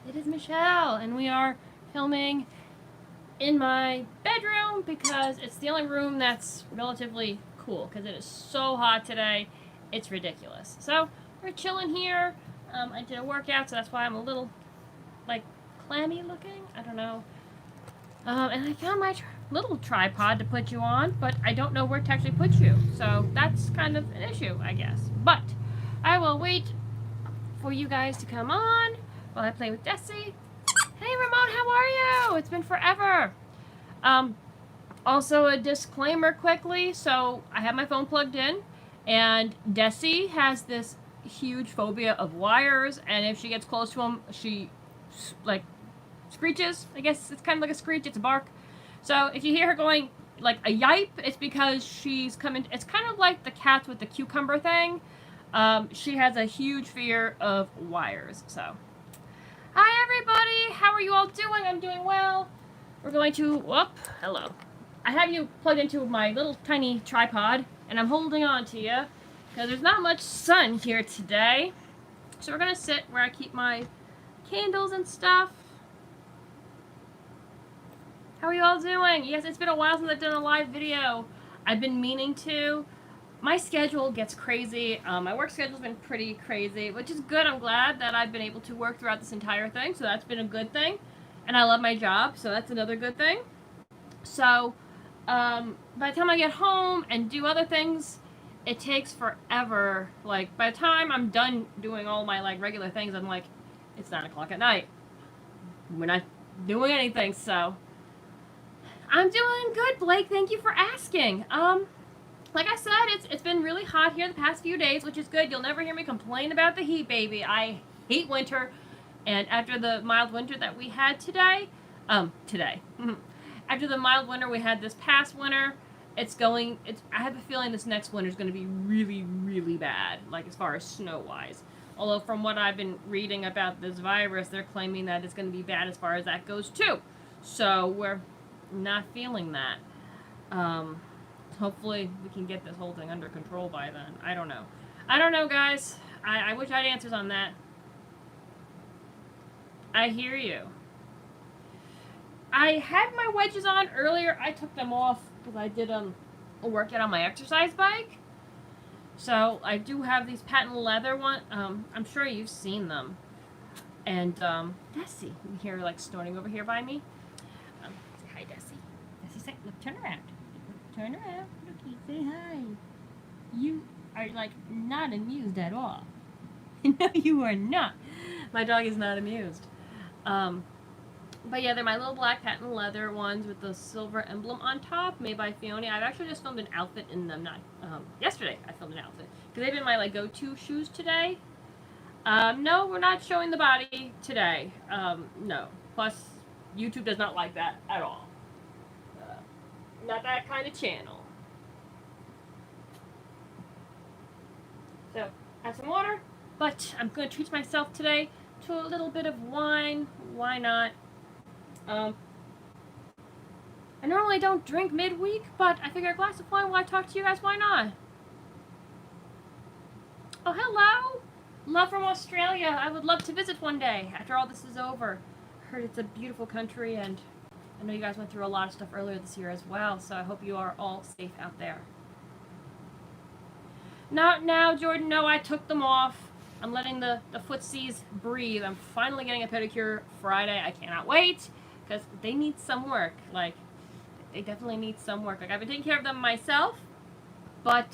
It is Michelle, and we are filming in my bedroom because it's the only room that's relatively cool because it is so hot today. It's ridiculous. So we're chilling here. I did a workout, so that's why I'm a little like clammy looking. I don't know. And I found my little tripod to put you on, but I don't know where to actually put you. So that's kind of an issue, I guess. But I will wait for you guys to come on while I play with Desi. Hey Ramon, how are you? It's been forever. Um, Also a disclaimer quickly. So I have my phone plugged in, and Desi has this huge phobia of wires, and if she gets close to them, she like screeches. I guess it's kind of like a screech. It's a bark. So if you hear her going like a yipe, it's because she's coming. It's kind of like the cats with the cucumber thing. She has a huge fear of wires. So hi everybody, how are you all doing? I'm doing well. We're going to, whoop, hello. I have you plugged into my little tiny tripod, and I'm holding on to you, because there's not much sun here today. So we're going to sit where I keep my candles and stuff. How are you all doing? Yes, it's been a while since I've done a live video. I've been meaning to. My schedule gets crazy. My work schedule's been pretty crazy, which is good. I'm glad that I've been able to work throughout this entire thing, so that's been a good thing. And I love my job, so that's another good thing. So, by the time I get home and do other things, it takes forever. Like, by the time I'm done doing all my, like, regular things, I'm like, it's 9 o'clock at night. We're not doing anything, so. I'm doing good, Blake. Thank you for asking. Like I said, it's been really hot here the past few days, which is good. You'll never hear me complain about the heat, baby. I hate winter, and after the mild winter that we had today, after the mild winter we had this past winter, I have a feeling this next winter is going to be really, really bad, like as far as snow-wise. Although from what I've been reading about this virus, they're claiming that it's going to be bad as far as that goes too. So we're not feeling that. Hopefully we can get this whole thing under control by then. I don't know. I don't know, guys. I wish I had answers on that. I hear you. I had my wedges on earlier. I took them off because I did a workout on my exercise bike. So I do have these patent leather ones. I'm sure you've seen them. And Desi, you hear like snorting over here by me. Say hi, Desi. Desi, say, look, turn around. Turn around. Looky, say hi. You are like not amused at all. No, you are not. My dog is not amused. But yeah, they're my little black patent leather ones with the silver emblem on top, made by Fiona. I've actually just filmed an outfit in them. Not yesterday. I filmed an outfit because they've been my like go-to shoes today. No, we're not showing the body today. No. Plus, YouTube does not like that at all. Not that kind of channel. So, have some water. But I'm going to treat myself today to a little bit of wine. Why not? I normally don't drink midweek, but I figure a glass of wine while I talk to you guys, why not? Oh, hello! Love from Australia. I would love to visit one day after all this is over. Heard it's a beautiful country, and I know you guys went through a lot of stuff earlier this year as well, so I hope you are all safe out there. Not now, Jordan. No, I took them off. I'm letting the footsies breathe. I'm finally getting a pedicure Friday. I cannot wait because they need some work. Like, they definitely need some work. Like, I've been taking care of them myself, but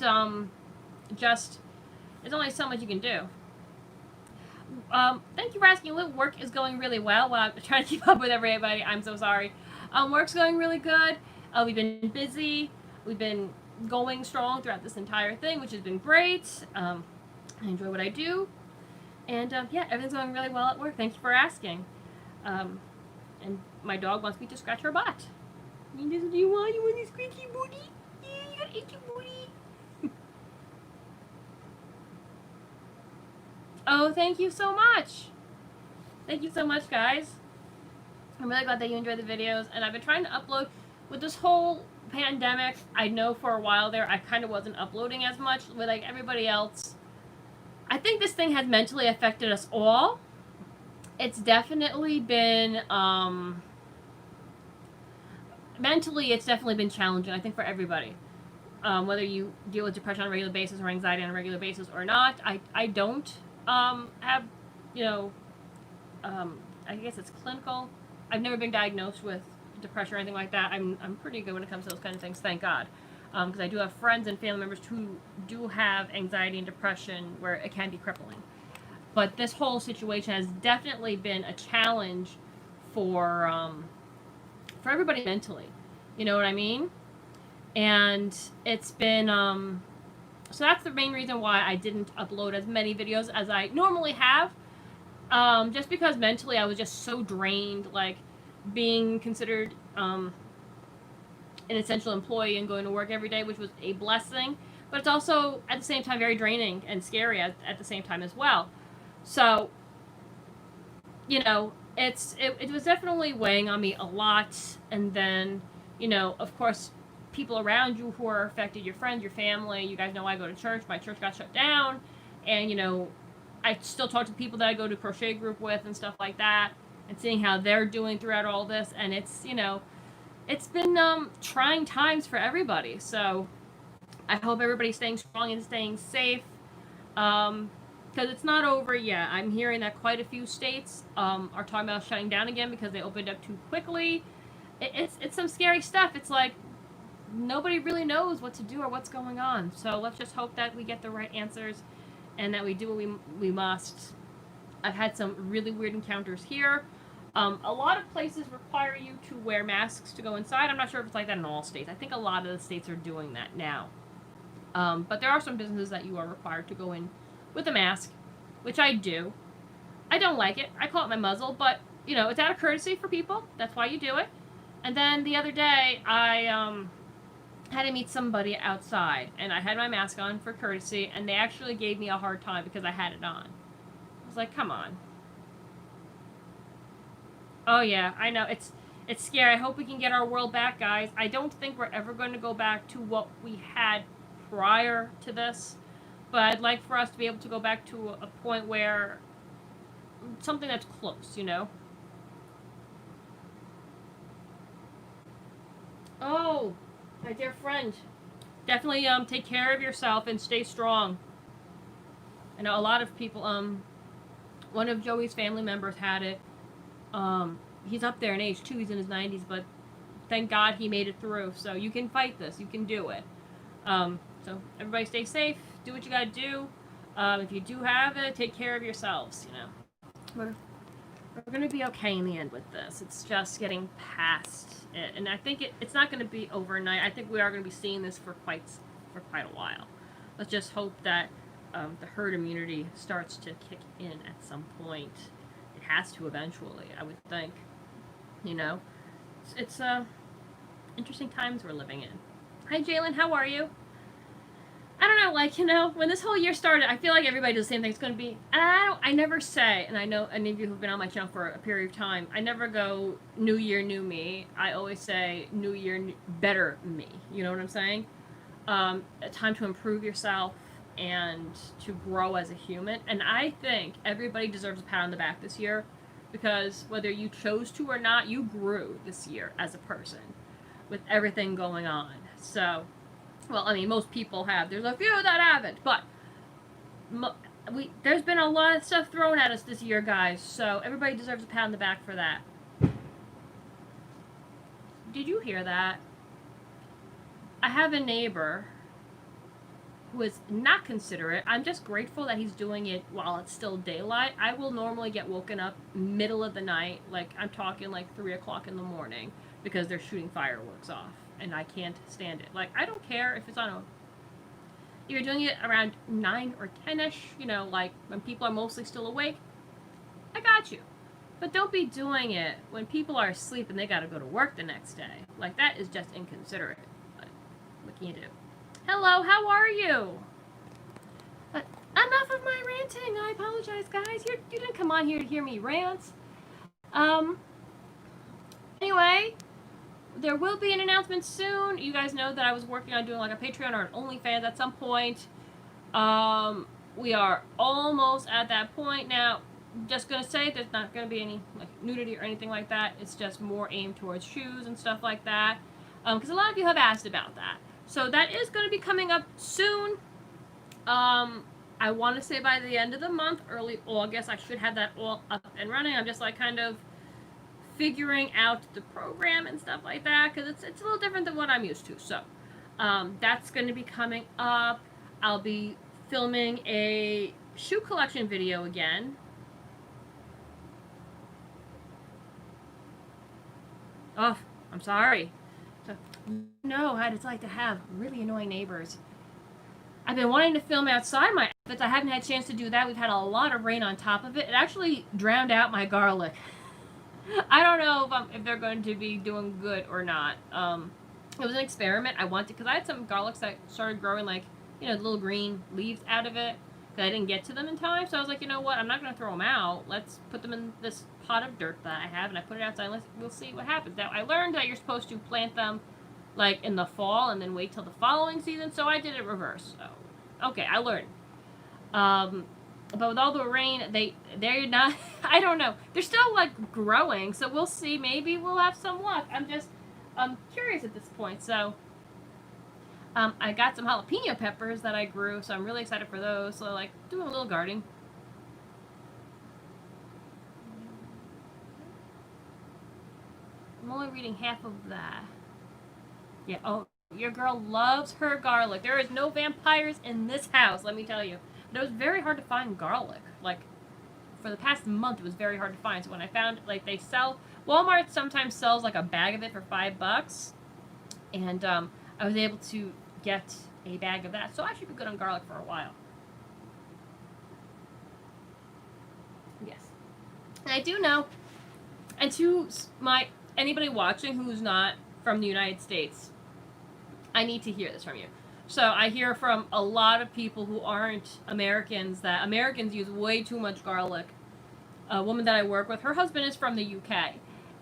just there's only so much you can do. Thank you for asking. Work is going really well. While I'm trying to keep up with everybody, I'm so sorry. Work's going really good. We've been busy. We've been going strong throughout this entire thing, which has been great. I enjoy what I do. And yeah, everything's going really well at work. Thank you for asking. And my dog wants me to scratch her butt. Do you want to scratch your booty? Yeah, you gotta itch your booty. Oh, thank you so much. Thank you so much, guys. I'm really glad that you enjoyed the videos. And I've been trying to upload with this whole pandemic. I know for a while there, I kind of wasn't uploading as much with like everybody else. I think this thing has mentally affected us all. It's definitely been, mentally, it's definitely been challenging, I think, for everybody. Whether you deal with depression on a regular basis or anxiety on a regular basis or not. I don't have, you know, I guess it's clinical. I've never been diagnosed with depression or anything like that. I'm pretty good when it comes to those kind of things, thank God. Because I do have friends and family members who do have anxiety and depression where it can be crippling. But this whole situation has definitely been a challenge for for everybody mentally. You know what I mean? And it's been so that's the main reason why I didn't upload as many videos as I normally have. Just because mentally I was just so drained, like being considered an essential employee and going to work every day, which was a blessing, but it's also at the same time very draining and scary at the same time as well. So, you know, it was definitely weighing on me a lot. And then, you know, of course, people around you who are affected, your friends, your family. You guys know I go to church. My church got shut down, and you know, I still talk to people that I go to crochet group with and stuff like that, and seeing how they're doing throughout all this. And it's, you know, it's been trying times for everybody. So I hope everybody's staying strong and staying safe. Because it's not over yet. I'm hearing that quite a few states are talking about shutting down again because they opened up too quickly. It's some scary stuff. It's like nobody really knows what to do or what's going on. So let's just hope that we get the right answers and that we do what we must. I've had some really weird encounters here. A lot of places require you to wear masks to go inside. I'm not sure if it's like that in all states. I think a lot of the states are doing that now. But there are some businesses that you are required to go in with a mask, which I do. I don't like it. I call it my muzzle, but you know, it's out of courtesy for people. That's why you do it. And then the other day, I had to meet somebody outside, and I had my mask on for courtesy, and they actually gave me a hard time because I had it on. I was like, come on. Oh yeah, I know. It's scary. I hope we can get our world back, guys. I don't think we're ever going to go back to what we had prior to this, but I'd like for us to be able to go back to a point where something that's close, you know? Oh, my dear friend. Definitely take care of yourself and stay strong. I know a lot of people, one of Joey's family members had it. He's up there in age too, he's in his 90s, but thank God he made it through. So you can fight this, you can do it. So everybody stay safe, do what you gotta do. If you do have it, take care of yourselves, you know. We're gonna be okay in the end with this. It's just getting past it. And I think it's not gonna be overnight. I think we are gonna be seeing this for quite a while. Let's just hope that the herd immunity starts to kick in at some point. It has to eventually, I would think. You know, it's interesting times we're living in. Hi, Jalen. How are you? I don't know, like, you know, when this whole year started, I feel like everybody does the same thing. It's going to be, and I never say, and I know any of you who've been on my channel for a period of time, I never go, new year, new me. I always say, new year, better me. You know what I'm saying? A time to improve yourself and to grow as a human. And I think everybody deserves a pat on the back this year, because whether you chose to or not, you grew this year as a person with everything going on. So, well, I mean, most people have. There's a few that haven't, but there's been a lot of stuff thrown at us this year, guys. So everybody deserves a pat on the back for that. Did you hear that? I have a neighbor who is not considerate. I'm just grateful that he's doing it while it's still daylight. I will normally get woken up middle of the night, like I'm talking like 3 o'clock in the morning, because they're shooting fireworks off. And I can't stand it. Like, I don't care if it's on a... If you're doing it around 9 or 10-ish, you know, like, when people are mostly still awake, I got you. But don't be doing it when people are asleep and they gotta go to work the next day. Like, that is just inconsiderate. But what can you do? Hello, how are you? Enough of my ranting. I apologize, guys. You didn't come on here to hear me rant. Anyway... There will be an announcement soon. You guys know that I was working on doing like a Patreon or an OnlyFans at some point. We are almost at that point now. just gonna say there's not gonna be any like nudity or anything like that. It's just more aimed towards shoes and stuff like that. Because a lot of you have asked about that. So that is gonna be coming up soon. I want to say by the end of the month, early August, I should have that all up and running. I'm just like kind of figuring out the program and stuff like that because it's a little different than what I'm used to. So that's going to be coming up. I'll be filming a shoe collection video again. Oh, I'm sorry. So, know what it's like to have really annoying neighbors. I've been wanting to film outside my outfits. I haven't had a chance to do that. We've had a lot of rain on top of it. It actually drowned out my garlic. I don't know if they're going to be doing good or not. It was an experiment. I wanted, because I had some garlics that started growing like, the little green leaves out of it. But I didn't get to them in time. So I was like, you know what? I'm not going to throw them out. Let's put them in this pot of dirt that I have. And I put it outside. And we'll see what happens. Now, I learned that you're supposed to plant them like in the fall and then wait till the following season. So I did it reverse. So, okay, I learned. But with all the rain, they're not, I don't know. They're still like growing. So we'll see. Maybe we'll have some luck. I'm just curious at this point. So I got some jalapeno peppers that I grew. So I'm really excited for those. So like doing a little gardening. I'm only reading half of that. Yeah, oh, your girl loves her garlic. There is no vampires in this house, let me tell you. But it was very hard to find garlic. Like, for the past month, it was very hard to find. So when I found, like, they sell, Walmart sometimes sells, like, a bag of it for $5. And I was able to get a bag of that. So I should be good on garlic for a while. Yes. And I do know, and to anybody watching who's not from the United States, I need to hear this from you. So I hear from a lot of people who aren't Americans that Americans use way too much garlic. A woman that I work with, her husband is from the UK,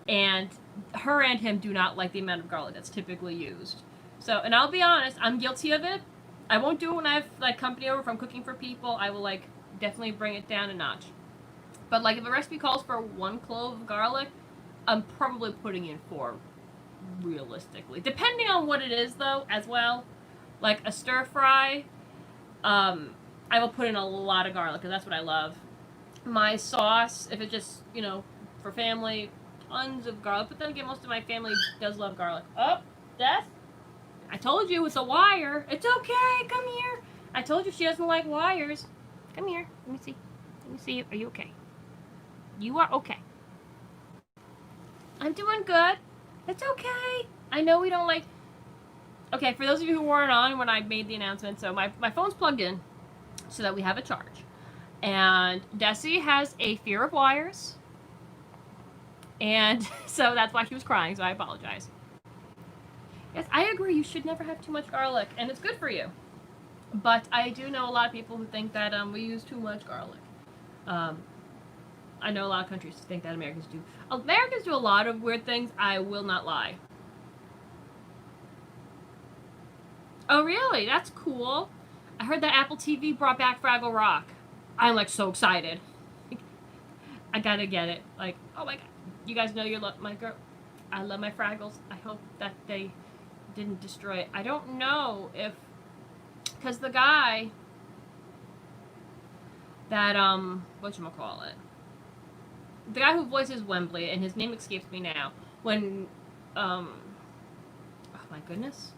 and her and him do not like the amount of garlic that's typically used. So, and I'll be honest, I'm guilty of it. I won't do it when I have like company over. If I'm cooking for people, I will like definitely bring it down a notch. But like if a recipe calls for 1 clove of garlic, I'm probably putting in 4. Realistically, depending on what it is though as well, like a stir fry, I will put in a lot of garlic because that's what I love. My sauce, if it just for family, tons of garlic, but then again most of my family does love garlic. Oh, Death, I told you it's a wire. It's okay, come here. I told you she doesn't like wires. Come here, let me see you. Are you okay? You are okay. I'm doing good. It's okay. I know we don't like... Okay, for those of you who weren't on when I made the announcement, so my phone's plugged in so that we have a charge. And Desi has a fear of wires. And so that's why she was crying, so I apologize. Yes, I agree. You should never have too much garlic, and it's good for you. But I do know a lot of people who think that we use too much garlic. I know a lot of countries think that Americans do. Americans do a lot of weird things, I will not lie. Oh, really? That's cool. I heard that Apple TV brought back Fraggle Rock. I'm, like, so excited. I gotta get it. Like, oh my god. You guys know my girl. I love my Fraggles. I hope that they didn't destroy it. I don't know if... Because the guy that, whatchamacallit? The guy who voices Wembley, and his name escapes me now, when, oh my goodness.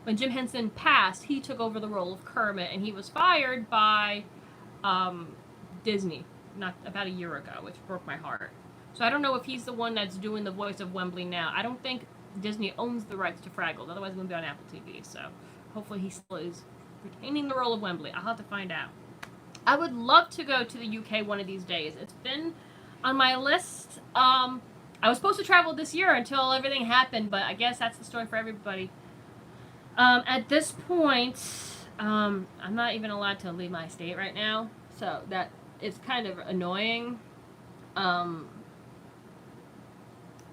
When Jim Henson passed, he took over the role of Kermit, and he was fired by, Disney, not about a year ago, which broke my heart. So I don't know if he's the one that's doing the voice of Wembley now. I don't think Disney owns the rights to Fraggles, otherwise it's going to be on Apple TV, so hopefully he still is retaining the role of Wembley. I'll have to find out. I would love to go to the UK one of these days. It's been on my list. I was supposed to travel this year until everything happened, but I guess that's the story for everybody. At this point, I'm not even allowed to leave my state right now, so that is kind of annoying.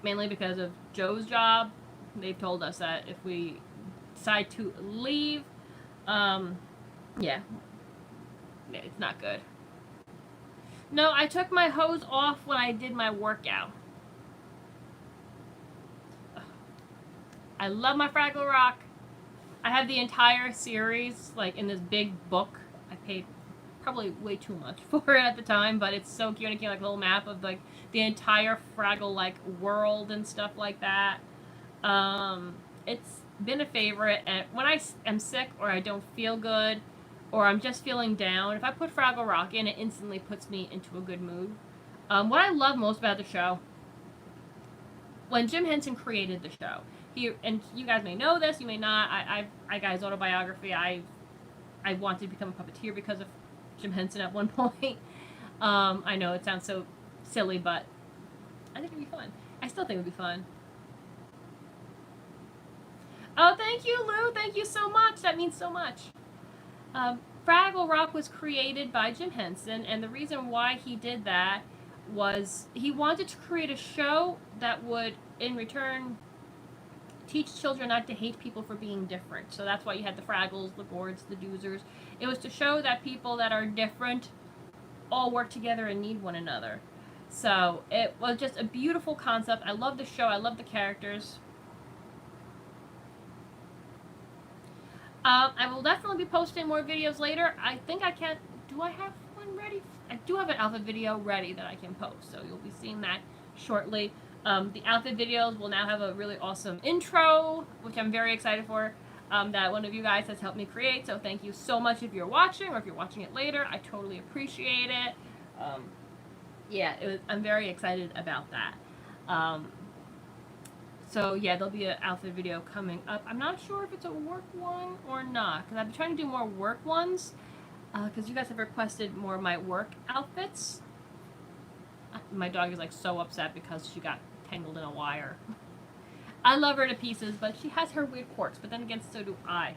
Mainly because of Joe's job. They've told us that if we decide to leave, yeah, it's not good. No, I took my hose off when I did my workout. I love my Fraggle Rock. I have the entire series, like, in this big book. I paid probably way too much for it at the time, but it's so cute. It came like a little map of, like, the entire Fraggle, like, world and stuff like that. It's been a favorite, and when I am sick or I don't feel good or I'm just feeling down, if I put Fraggle Rock in, it instantly puts me into a good mood. What I love most about the show, when Jim Henson created the show, and you guys may know this, you may not. I got his autobiography. I wanted to become a puppeteer because of Jim Henson at one point. I know it sounds so silly, but I think it'd be fun. I still think it'd be fun. Oh, thank you, Lou. Thank you so much. That means so much. Fraggle Rock was created by Jim Henson, and the reason why he did that was he wanted to create a show that would, in return, teach children not to hate people for being different. So that's why you had the Fraggles, the Gourds, the Doozers. It was to show that people that are different all work together and need one another. So it was just a beautiful concept. I love the show. I love the characters. I will definitely be posting more videos later. I think I can. Do I have one ready? I do have an outfit video ready that I can post. So you'll be seeing that shortly. The outfit videos will now have a really awesome intro, which I'm very excited for, that one of you guys has helped me create. So thank you so much if you're watching, or if you're watching it later. I totally appreciate it. Yeah, I'm very excited about that. So yeah, there'll be an outfit video coming up. I'm not sure if it's a work one or not, because I've been trying to do more work ones, because you guys have requested more of my work outfits. My dog is like so upset because she got tangled in a wire. I love her to pieces, but she has her weird quirks, but then again, so do I.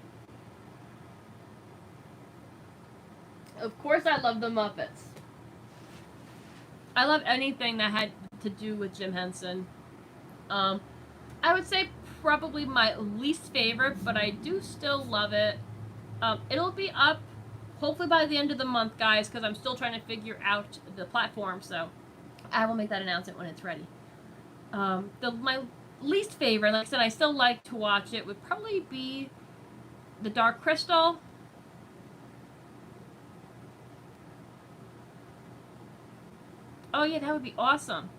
Of course I love the Muppets. I love anything that had to do with Jim Henson. I would say probably my least favorite, but I do still love it. It'll be up hopefully by the end of the month, guys, because I'm still trying to figure out the platform, so I will make that announcement when it's ready. My least favorite, like I said, I still like to watch it, would probably be the Dark Crystal. Oh yeah, that would be awesome.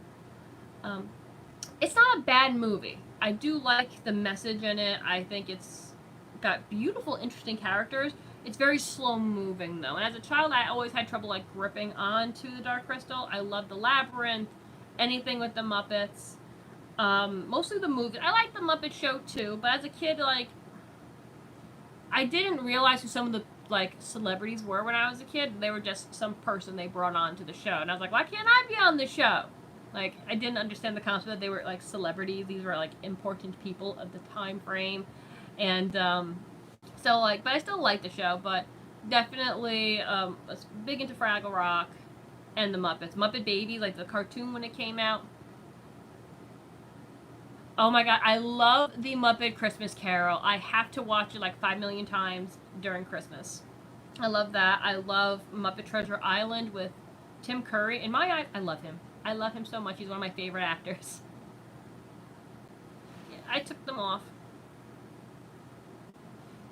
It's not a bad movie. I do like the message in it. I think it's got beautiful, interesting characters. It's very slow moving though, and as a child I always had trouble like gripping onto the Dark Crystal. I love the Labyrinth, anything with the Muppets. Mostly the movies. I like the Muppet Show too, but as a kid, like, I didn't realize who some of the like celebrities were when I was a kid. They were just some person they brought on to the show, and I was like, why can't I be on the show? Like, I didn't understand the concept that they were like celebrities. These were like important people of the time frame, and so like, but I still like the show. But definitely was big into Fraggle Rock and the Muppets. Muppet Babies, like the cartoon when it came out. Oh my god, I love the Muppet Christmas Carol. I have to watch it like 5 million times during Christmas. I love that. I love Muppet Treasure Island with Tim Curry. In my eyes, I love him. I love him so much. He's one of my favorite actors. Yeah, I took them off.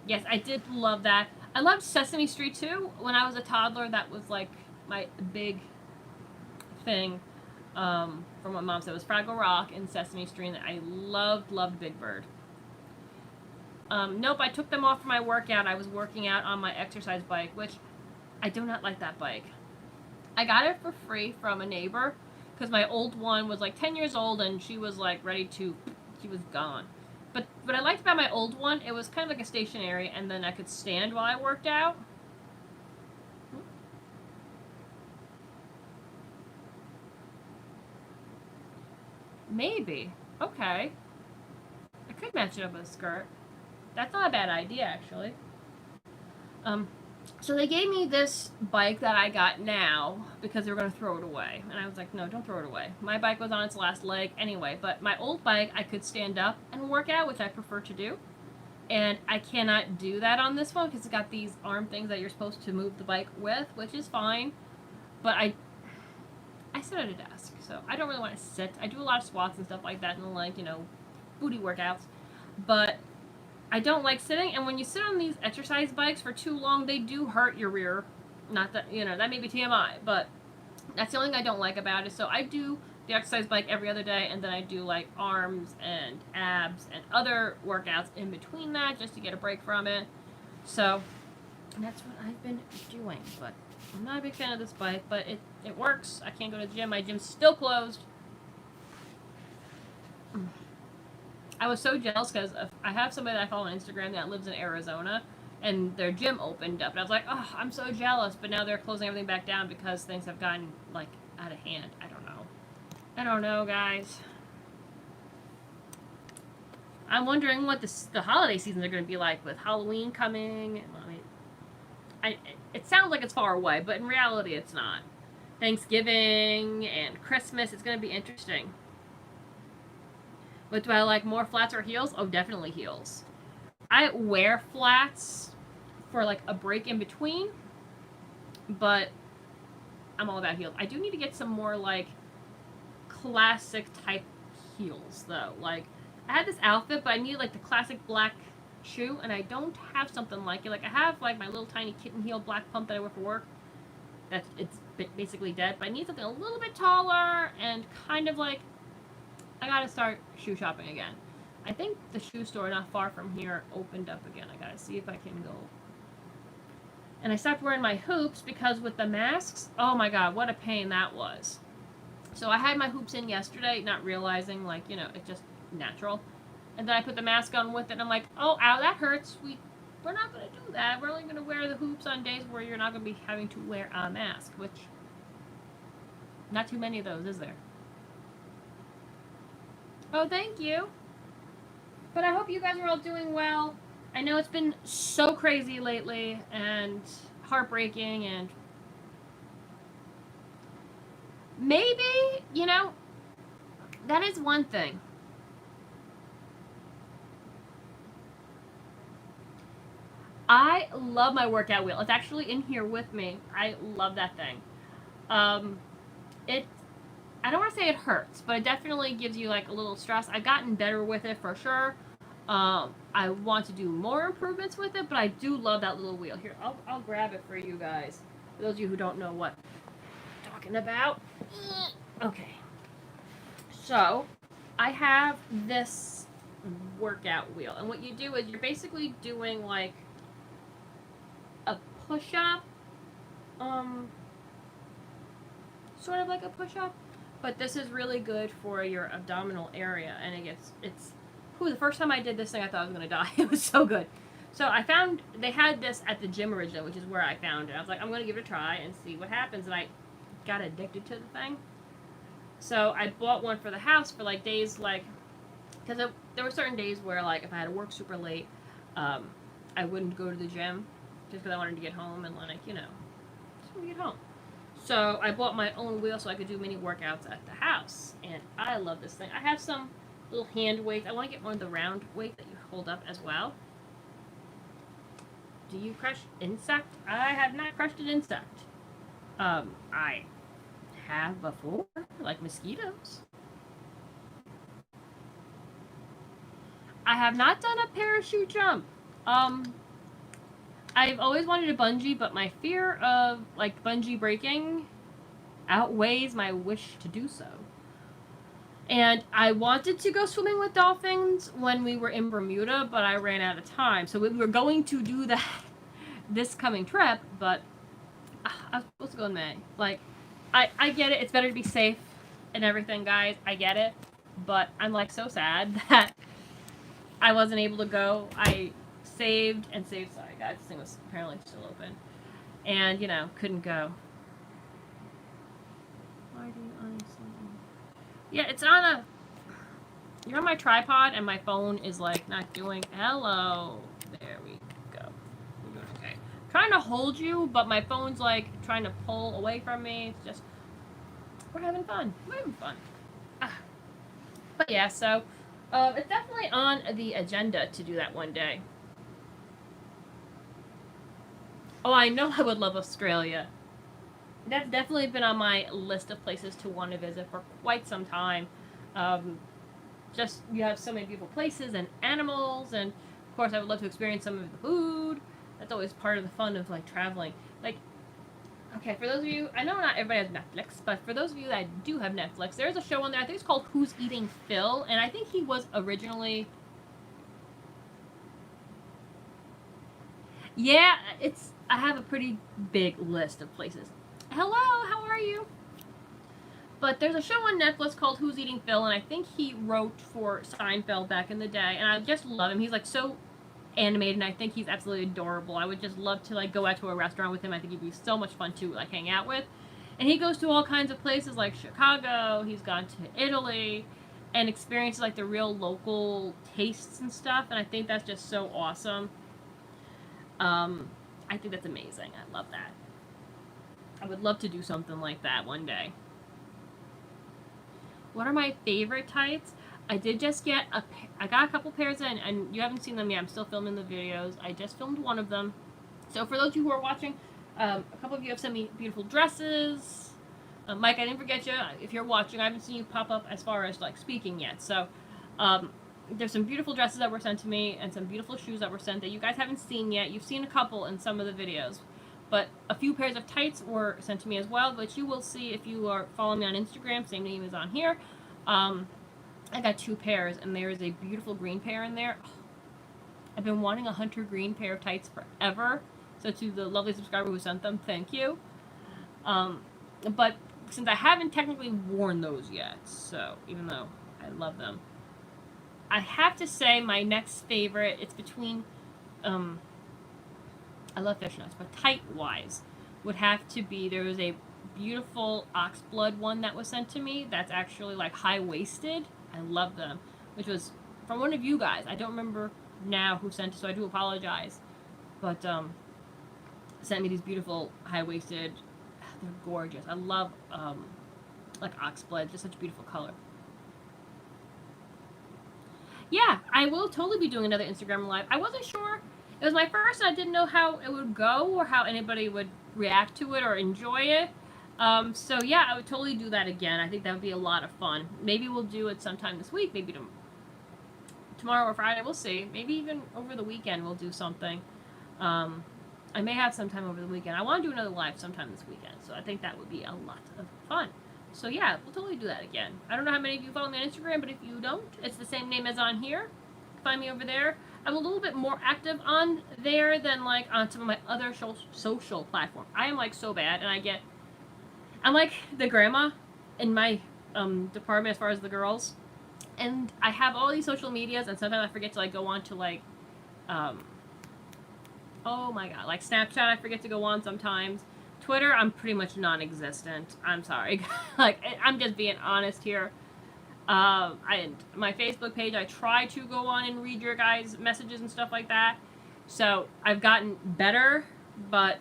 Yes, I did love that. I loved Sesame Street too. When I was a toddler, that was like my big thing. From my mom said, it was Fraggle Rock and Sesame Street. And I loved Big Bird. Nope, I took them off for my workout. I was working out on my exercise bike, which I do not like that bike. I got it for free from a neighbor because my old one was like 10 years old and she was like she was gone. But what I liked about my old one, it was kind of like a stationary, and then I could stand while I worked out. Maybe. Okay. I could match it up with a skirt. That's not a bad idea, actually. So they gave me this bike that I got now because they were going to throw it away. And I was like, no, don't throw it away. My bike was on its last leg anyway. But my old bike, I could stand up and work out, which I prefer to do. And I cannot do that on this one because it's got these arm things that you're supposed to move the bike with, which is fine. But I sit at a desk, so I don't really want to sit. I do a lot of squats and stuff like that, and like, you know, booty workouts. But I don't like sitting, and when you sit on these exercise bikes for too long, they do hurt your rear. Not that, you know, that may be TMI, but that's the only thing I don't like about it. So I do the exercise bike every other day, and then I do like arms and abs and other workouts in between that just to get a break from it. So that's what I've been doing, but I'm not a big fan of this bike, but it works. I can't go to the gym. My gym's still closed. I was so jealous because I have somebody that I follow on Instagram that lives in Arizona, and their gym opened up, and I was like, oh, I'm so jealous, but now they're closing everything back down because things have gotten, like, out of hand. I don't know, guys. I'm wondering what the holiday seasons are going to be like with Halloween coming. I mean, it sounds like it's far away, but in reality, it's not. Thanksgiving and Christmas, it's going to be interesting. But do I like more flats or heels? Oh, definitely heels. I wear flats for like a break in between, but I'm all about heels. I do need to get some more like classic type heels though. Like I had this outfit, but I need like the classic black shoe, and I don't have something like it. Like I have like my little tiny kitten heel black pump that I wear for work. It's basically dead, but I need something a little bit taller and kind of like I gotta start shoe shopping again. I think the shoe store not far from here opened up again. I gotta see if I can go. And I stopped wearing my hoops because with the masks, oh my god, what a pain that was. So I had my hoops in yesterday, not realizing, like, you know, it's just natural. And then I put the mask on with it, and I'm like, oh, ow, that hurts. We're not going to do that. We're only going to wear the hoops on days where you're not going to be having to wear a mask, which, not too many of those, is there? Oh, thank you. But I hope you guys are all doing well. I know it's been so crazy lately, and heartbreaking, and maybe, you know, that is one thing. I love my workout wheel. It's actually in here with me. I love that thing. It, I don't want to say it hurts, but it definitely gives you like a little stress. I've gotten better with it for sure. I want to do more improvements with it, but I do love that little wheel. Here, I'll grab it for you guys. For those of you who don't know what I'm talking about. Okay. So, I have this workout wheel, and what you do is you're basically doing like a push-up, sort of like a push-up, but this is really good for your abdominal area, and the first time I did this thing, I thought I was gonna die. It was so good. So I found, they had this at the gym originally, which is where I found it. I was like, I'm gonna give it a try and see what happens, and I got addicted to the thing. So I bought one for the house for like days, like, because there were certain days where like if I had to work super late, I wouldn't go to the gym just because I wanted to get home and like, you know, just want to get home. So I bought my own wheel so I could do mini workouts at the house, and I love this thing. I have some little hand weights. I want to get one of the round weights that you hold up as well. Do you crush insect? I have not crushed an insect. I have before, like mosquitoes. I have not done a parachute jump. I've always wanted a bungee, but my fear of like bungee breaking outweighs my wish to do so. And I wanted to go swimming with dolphins when we were in Bermuda, but I ran out of time. So we were going to do that this coming trip, but I was supposed to go in May. Like, I get it. It's better to be safe and everything, guys. I get it. But I'm, like, so sad that I wasn't able to go. I saved. Sorry, guys. This thing was apparently still open. And, you know, couldn't go. Why do you uninstall? Yeah, it's on a... You're on my tripod, and my phone is, like, not doing... Hello. There we go. We're doing okay. Trying to hold you, but my phone's, like, trying to pull away from me. It's just... We're having fun. We're having fun. But, yeah, so... it's definitely on the agenda to do that one day. Oh, I know I would love Australia. that's definitely been on my list of places to want to visit for quite some time. Um, just you have so many beautiful places and animals, and of course I would love to experience some of the food. That's always part of the fun of like traveling. Like, okay, for those of you, I know not everybody has Netflix, but for those of you that do have Netflix, there's a show on there. I think it's called Who's Eating Phil, and I think he was originally. Yeah, it's. I have a pretty big list of places. Hello, how are you? But there's a show on Netflix called Who's Eating Phil, and I think he wrote for Seinfeld back in the day, and I just love him. He's like so animated, and I think he's absolutely adorable. I would just love to like go out to a restaurant with him. I think he'd be so much fun to like hang out with. And he goes to all kinds of places like Chicago. He's gone to Italy, and experiences like the real local tastes and stuff. And I think that's just so awesome. I think that's amazing. I love that. I would love to do something like that one day. What are my favorite tights? I did just get I got a couple pairs in, and you haven't seen them yet. I'm still filming the videos. I just filmed one of them. So for those of you who are watching, a couple of you have sent me beautiful dresses. Mike, I didn't forget you. If you're watching, I haven't seen you pop up as far as like speaking yet. So there's some beautiful dresses that were sent to me, and some beautiful shoes that were sent that you guys haven't seen yet. You've seen a couple in some of the videos. But a few pairs of tights were sent to me as well, which you will see if you are following me on Instagram. Same name is on here. I got 2 pairs, and there is a beautiful green pair in there. I've been wanting a hunter green pair of tights forever. So to the lovely subscriber who sent them, thank you. But since I haven't technically worn those yet, so even though I love them, I have to say my next favorite, it's between, I love fishnets, but tight-wise, would have to be, there was a beautiful oxblood one that was sent to me that's actually like high-waisted. I love them, which was from one of you guys. I don't remember now who sent it, so I do apologize. But sent me these beautiful high-waisted, they're gorgeous. I love like oxblood, just such a beautiful color. Yeah, I will totally be doing another Instagram live. I wasn't sure. It was my first, and I didn't know how it would go or how anybody would react to it or enjoy it. So yeah, I would totally do that again. I think that would be a lot of fun. Maybe we'll do it sometime this week. Maybe tomorrow or Friday. We'll see. Maybe even over the weekend we'll do something. I may have some time over the weekend. I want to do another live sometime this weekend. So I think that would be a lot of fun. So yeah, we'll totally do that again. I don't know how many of you follow me on Instagram, but if you don't, it's the same name as on here. Find me over there. I'm a little bit more active on there than like on some of my other social platforms. I am like so bad, and I'm like the grandma in my department as far as the girls, and I have all these social medias, and sometimes I forget to like go on to like, oh my god, like Snapchat I forget to go on sometimes. Twitter I'm pretty much non-existent. I'm sorry, like I'm just being honest here. My Facebook page, I try to go on and read your guys' messages and stuff like that. So I've gotten better, but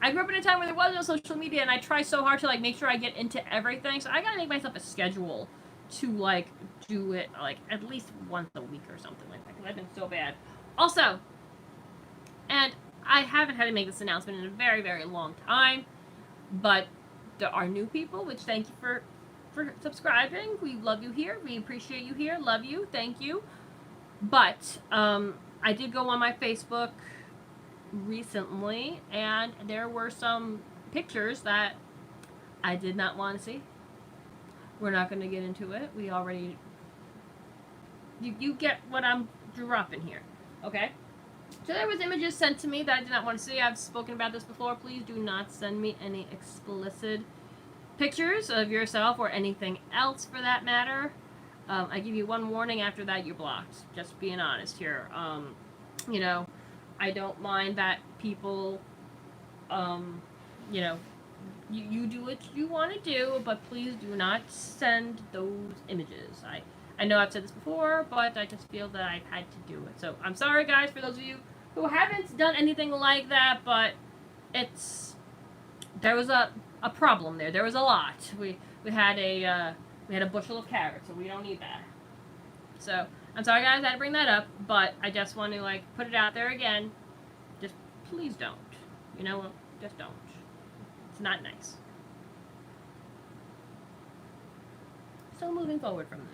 I grew up in a time where there was no social media, and I try so hard to like make sure I get into everything. So I gotta make myself a schedule to like do it like at least once a week or something like that, because I've been so bad. Also, and I haven't had to make this announcement in a very, very long time, but there are new people, which thank you for subscribing. We love you here. We appreciate you here. Love you. Thank you. But I did go on my Facebook recently, and there were some pictures that I did not want to see. We're not going to get into it. We already... You get what I'm dropping here. Okay? So there was images sent to me that I did not want to see. I've spoken about this before. Please do not send me any explicit pictures of yourself or anything else for that matter. I give you one warning, after that you're blocked. Just being honest here. You know, I don't mind that people, you know, you do what you want to do, but please do not send those images. I know I've said this before, but I just feel that I've had to do it. So I'm sorry guys for those of you who haven't done anything like that, but there was a problem there. There was a lot. We had a bushel of carrots, so we don't need that. So I'm sorry guys, I had to bring that up, but I just want to like put it out there again. Just please don't. You know, just don't. It's not nice. So moving forward from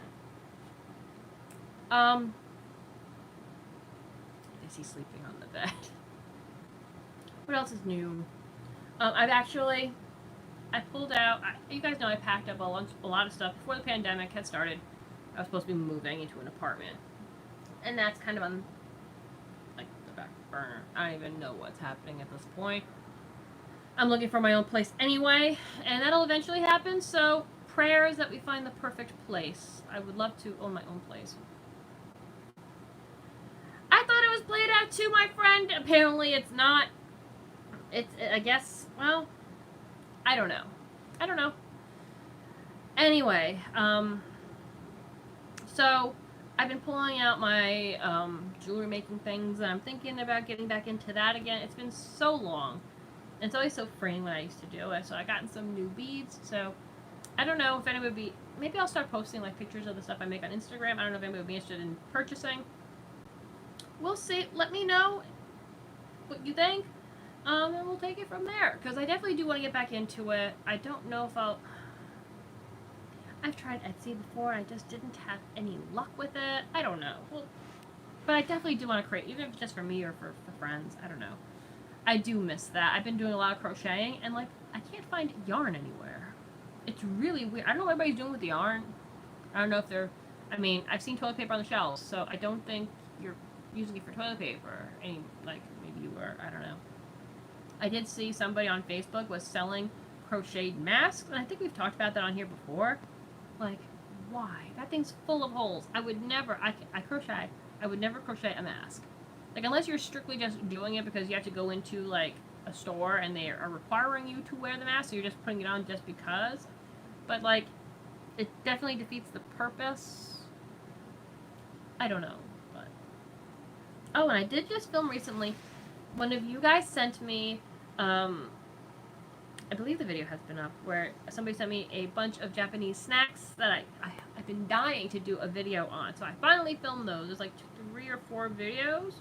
that. Is he sleeping on the bed? What else is new? I pulled out, you guys know I packed up a lot of stuff before the pandemic had started. I was supposed to be moving into an apartment. And that's kind of on, like, the back burner. I don't even know what's happening at this point. I'm looking for my own place anyway, and that'll eventually happen, so prayers that we find the perfect place. I would love to own my own place. I thought it was played out too, my friend. Apparently it's not. I guess, well, I don't know. Anyway, so I've been pulling out my jewelry making things, and I'm thinking about getting back into that again. It's been so long. And it's always so freeing when I used to do it. So I gotten some new beads. So I don't know if anyone would be. Maybe I'll start posting like pictures of the stuff I make on Instagram. I don't know if anybody would be interested in purchasing. We'll see. Let me know what you think. And we'll take it from there. Because I definitely do want to get back into it. I don't know if I've tried Etsy before. I just didn't have any luck with it. I don't know. Well, but I definitely do want to create, even if it's just for me or for friends. I don't know. I do miss that. I've been doing a lot of crocheting, and like, I can't find yarn anywhere. It's really weird. I don't know what everybody's doing with the yarn. I don't know if they're, I mean, I've seen toilet paper on the shelves, so I don't think you're using it for toilet paper. Like, maybe you were, I don't know. I did see somebody on Facebook was selling crocheted masks, and I think we've talked about that on here before. Like, why? That thing's full of holes. I would never, I crochet. I would never crochet a mask. Like, unless you're strictly just doing it because you have to go into, like, a store and they are requiring you to wear the mask, so you're just putting it on just because. But, like, it definitely defeats the purpose. I don't know, but... Oh, and I did just film recently. One of you guys sent me, I believe the video has been up, where somebody sent me a bunch of Japanese snacks that I've been dying to do a video on. So I finally filmed those. There's like 3 or 4 videos.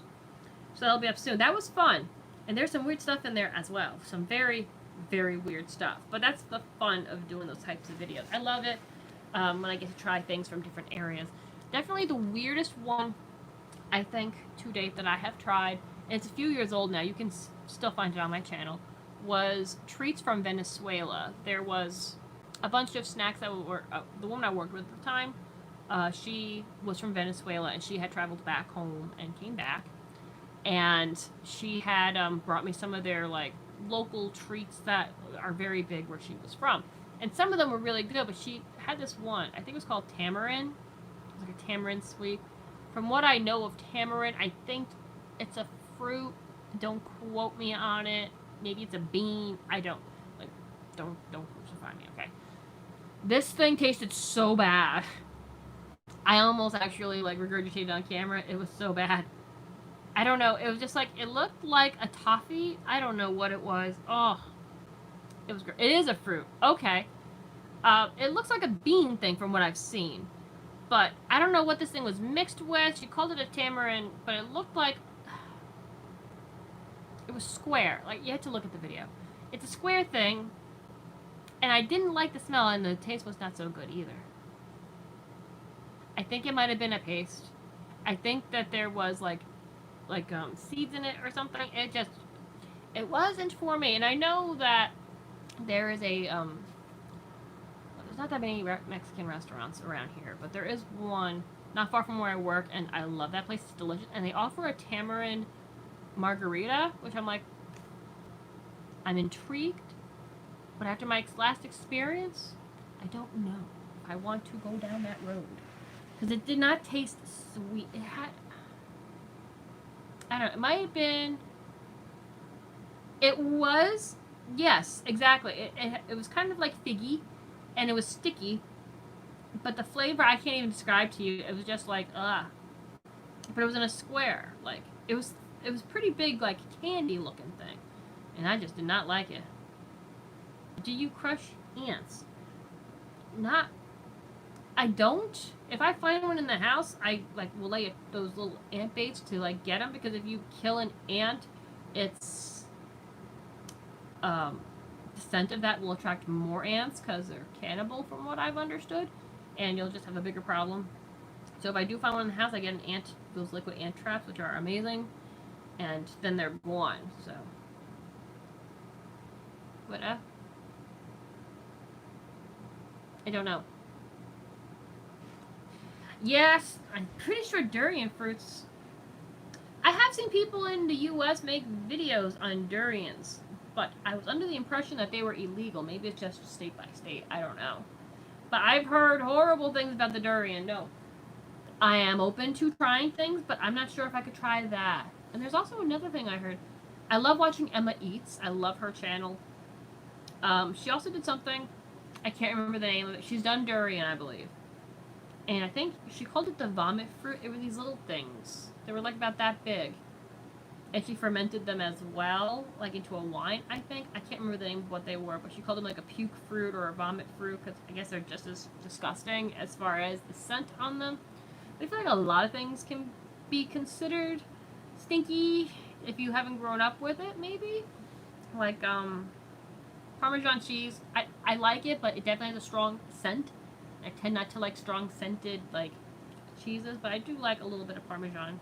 So that'll be up soon. That was fun. And there's some weird stuff in there as well. Some very, very weird stuff. But that's the fun of doing those types of videos. I love it when I get to try things from different areas. Definitely the weirdest one, I think, to date that I have tried, and it's a few years old now, you can still find it on my channel, was treats from Venezuela. There was a bunch of snacks that were, the woman I worked with at the time, she was from Venezuela, and she had traveled back home and came back. And she had brought me some of their like local treats that are very big where she was from. And some of them were really good, but she had this one, I think it was called tamarind. It was like a tamarind sweet. From what I know of tamarind, I think it's a fruit. Don't quote me on it. Maybe it's a bean. I don't, like, don't crucify me, okay? This thing tasted so bad. I almost actually like regurgitated on camera. It was so bad. I don't know. It was just like, it looked like a toffee. I don't know what it was. Oh, it was great. It is a fruit. Okay. It looks like a bean thing from what I've seen. But I don't know what this thing was mixed with. She called it a tamarind, but it looked like... It was square. Like, you had to look at the video. It's a square thing. And I didn't like the smell, and the taste was not so good either. I think it might have been a paste. I think that there was, like seeds in it or something. It wasn't for me. And I know that there is a, there's not that many Mexican restaurants around here, but there is one not far from where I work, and I love that place. It's delicious. And they offer a tamarind margarita, which I'm like, I'm intrigued, but after my last experience, I don't know if I want to go down that road. Because it did not taste sweet. It had... I don't know, it might have been, it was, yes, exactly, it was kind of like figgy, and it was sticky, but the flavor, I can't even describe to you, it was just like, but it was in a square, like, it was pretty big, like, candy looking thing, and I just did not like it. Do you crush ants? Not, I don't. If I find one in the house, I like will lay those little ant baits to like get them, because if you kill an ant, it's the scent of that will attract more ants because they're cannibal from what I've understood, and you'll just have a bigger problem. So if I do find one in the house, I get those liquid ant traps, which are amazing, and then they're gone. So, what? I don't know. Yes, I'm pretty sure durian fruits. I have seen people in the U.S. make videos on durians, but I was under the impression that they were illegal. Maybe it's just state by state. I don't know. But I've heard horrible things about the durian. No. I am open to trying things, but I'm not sure if I could try that. And there's also another thing I heard. I love watching Emma Eats. I love her channel. She also did something. I can't remember the name of it. She's done durian, I believe. And I think she called it the vomit fruit. It were these little things. They were like about that big. And she fermented them as well, like into a wine, I think. I can't remember the name of what they were, but she called them like a puke fruit or a vomit fruit, because I guess they're just as disgusting as far as the scent on them. I feel like a lot of things can be considered stinky if you haven't grown up with it, maybe. Like, Parmesan cheese. I like it, but it definitely has a strong scent. I tend not to like strong scented, like, cheeses, but I do like a little bit of Parmesan.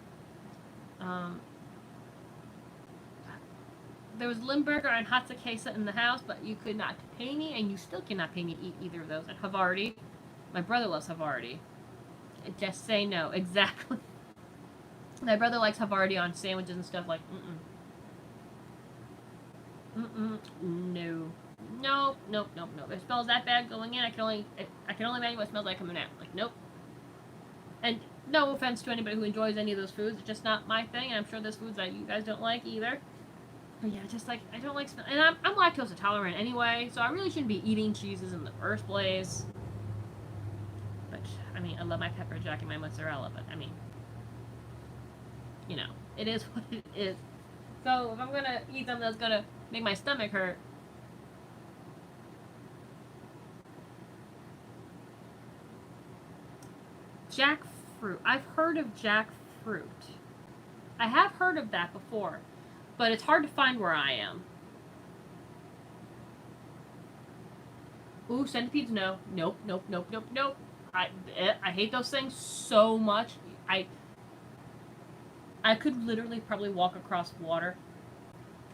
There was Limburger and Hatzakesa in the house, but you could not pay me, and you still cannot pay me to eat either of those. And Havarti. My brother loves Havarti. Just say no. Exactly. My brother likes Havarti on sandwiches and stuff like, no. Nope. It smells that bad going in. I can only imagine what it smells like coming out. Like, nope. And no offense to anybody who enjoys any of those foods. It's just not my thing, and I'm sure there's foods that you guys don't like either. But yeah, just like, I don't like smell. And I'm lactose intolerant anyway, so I really shouldn't be eating cheeses in the first place. But, I mean, I love my pepper jack and my mozzarella, but I mean, you know, it is what it is. So if I'm gonna eat something that's gonna make my stomach hurt, jackfruit. I've heard of jackfruit. I have heard of that before, but it's hard to find where I am. Ooh, centipedes, no. Nope. I hate those things so much. I could literally probably walk across water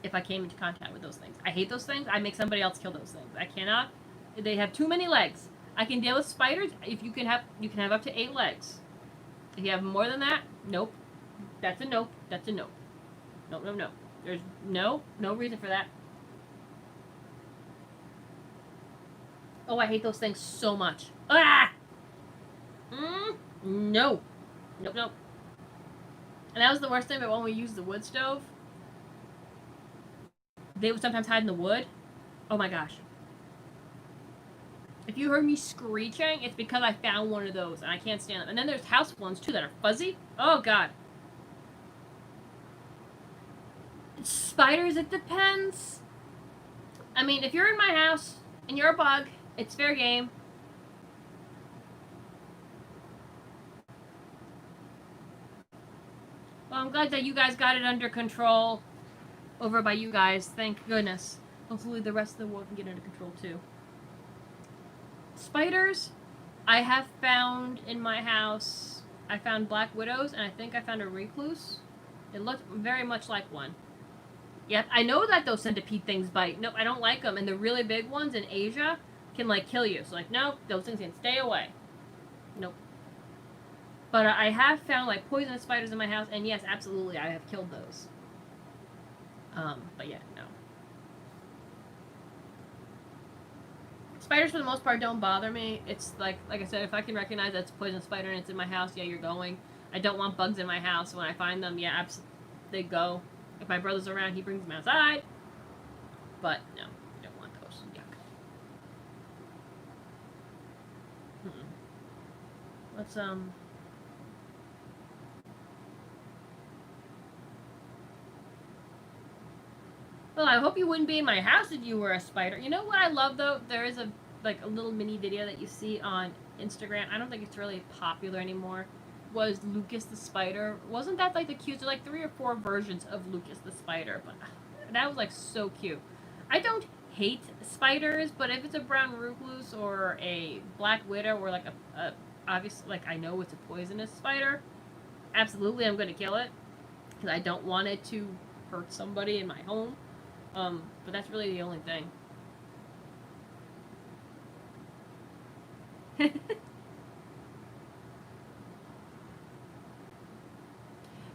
if I came into contact with those things. I hate those things. I make somebody else kill those things. I cannot. They have too many legs. I can deal with spiders. If you can have up to 8 legs. If you have more than that, nope. That's a nope. That's a nope. No. There's no reason for that. Oh, I hate those things so much. Ah! No. Nope. And that was the worst thing about when we used the wood stove. They would sometimes hide in the wood. Oh my gosh. If you heard me screeching, it's because I found one of those and I can't stand them. And then there's house ones too that are fuzzy. Oh god. Spiders, it depends. I mean, if you're in my house and you're a bug, it's fair game. Well, I'm glad that you guys got it under control over by you guys. Thank goodness. Hopefully the rest of the world can get under control too. Spiders, I have found in my house. I found black widows, and I think I found a recluse. It looked very much like one. Yep, I know that those centipede things bite. Nope, I don't like them. And the really big ones in Asia can, like, kill you. So, like, no, those things can stay away. Nope. But I have found, like, poisonous spiders in my house, and yes, absolutely, I have killed those. But yeah, no. Spiders, for the most part, don't bother me. It's like I said, if I can recognize that's a poisonous spider and it's in my house, yeah, you're going. I don't want bugs in my house. When I find them, yeah, they go. If my brother's around, he brings them outside. But no, I don't want those. Yuck. Let's Well, I hope you wouldn't be in my house if you were a spider. You know what I love though? There is a little mini video that you see on Instagram. I don't think it's really popular anymore. Was Lucas the Spider? Wasn't that like the cute? There like 3 or 4 versions of Lucas the Spider, but that was like so cute. I don't hate spiders, but if it's a brown recluse or a black widow or like a obviously, like, I know it's a poisonous spider, absolutely I'm going to kill it because I don't want it to hurt somebody in my home. But that's really the only thing.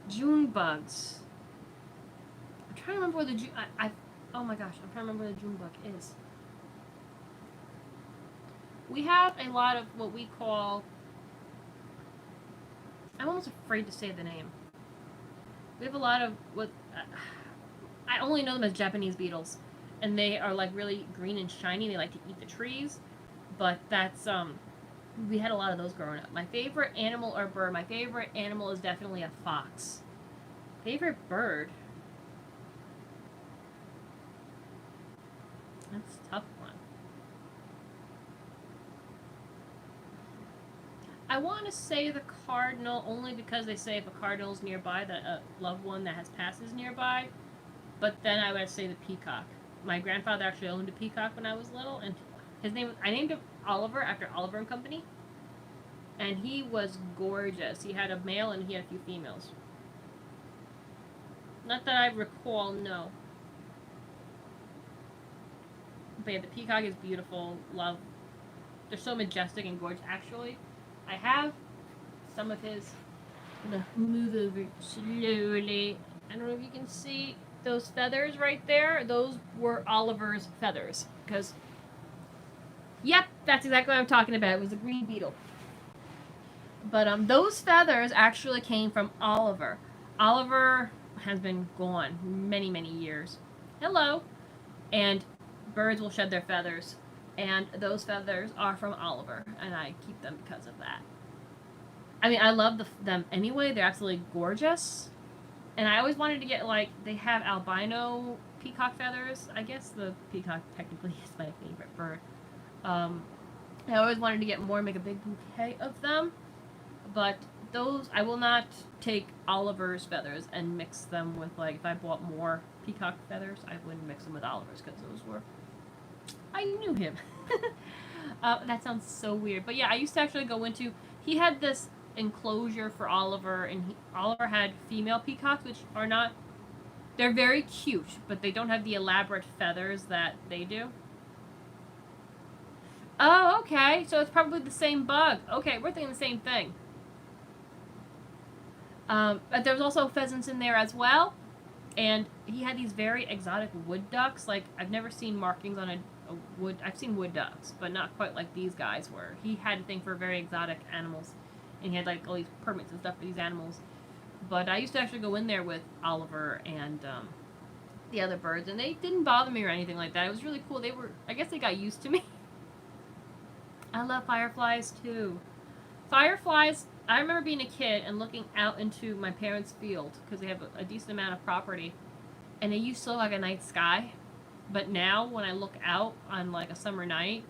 June bugs. I'm trying to remember where the June. Oh my gosh, I'm trying to remember where the June bug is. We have a lot of what we call. I'm almost afraid to say the name. We have a lot of what. I only know them as Japanese beetles, and they are like really green and shiny. They like to eat the trees, but that's we had a lot of those growing up. My favorite animal or bird. My favorite animal is definitely a fox. Favorite bird. That's a tough one. I want to say the cardinal only because they say if a cardinal's nearby, that a loved one that has passed is nearby. But then I would say the peacock. My grandfather actually owned a peacock when I was little, and his name, I named him Oliver after Oliver and Company. And he was gorgeous. He had a male and he had a few females. Not that I recall, no. But yeah, the peacock is beautiful. Love. They're so majestic and gorgeous. Actually, I have some of his. I'm gonna move over slowly. I don't know if you can see those feathers right there. Those were Oliver's feathers. Because, yep, that's exactly what I'm talking about. It was a green beetle. But those feathers actually came from Oliver. Oliver has been gone many, many years. Hello. And birds will shed their feathers. And those feathers are from Oliver. And I keep them because of that. I mean, I love them anyway. They're absolutely gorgeous. And I always wanted to get, like, they have albino peacock feathers. I guess the peacock technically is my favorite bird. I always wanted to get more and make a big bouquet of them. But those, I will not take Oliver's feathers and mix them with, like, if I bought more peacock feathers, I wouldn't mix them with Oliver's because those were, I knew him. That sounds so weird. But yeah, I used to actually go into, he had this enclosure for Oliver, and Oliver had female peacocks, which are not, they're very cute, but they don't have the elaborate feathers that they do. Oh, okay, so it's probably the same bug. Okay, we're thinking the same thing. But there was also pheasants in there as well, and he had these very exotic wood ducks. Like, I've never seen markings on a wood. I've seen wood ducks, but not quite like these guys were. He had a thing for very exotic animals, and he had like all these permits and stuff for these animals. But I used to actually go in there with Oliver and the other birds, and they didn't bother me or anything like that. It was really cool. They were, I guess they got used to me. I love fireflies too. Fireflies, I remember being a kid and looking out into my parents' field because they have a decent amount of property, and it used to look like a night sky. But now when I look out on like a summer night,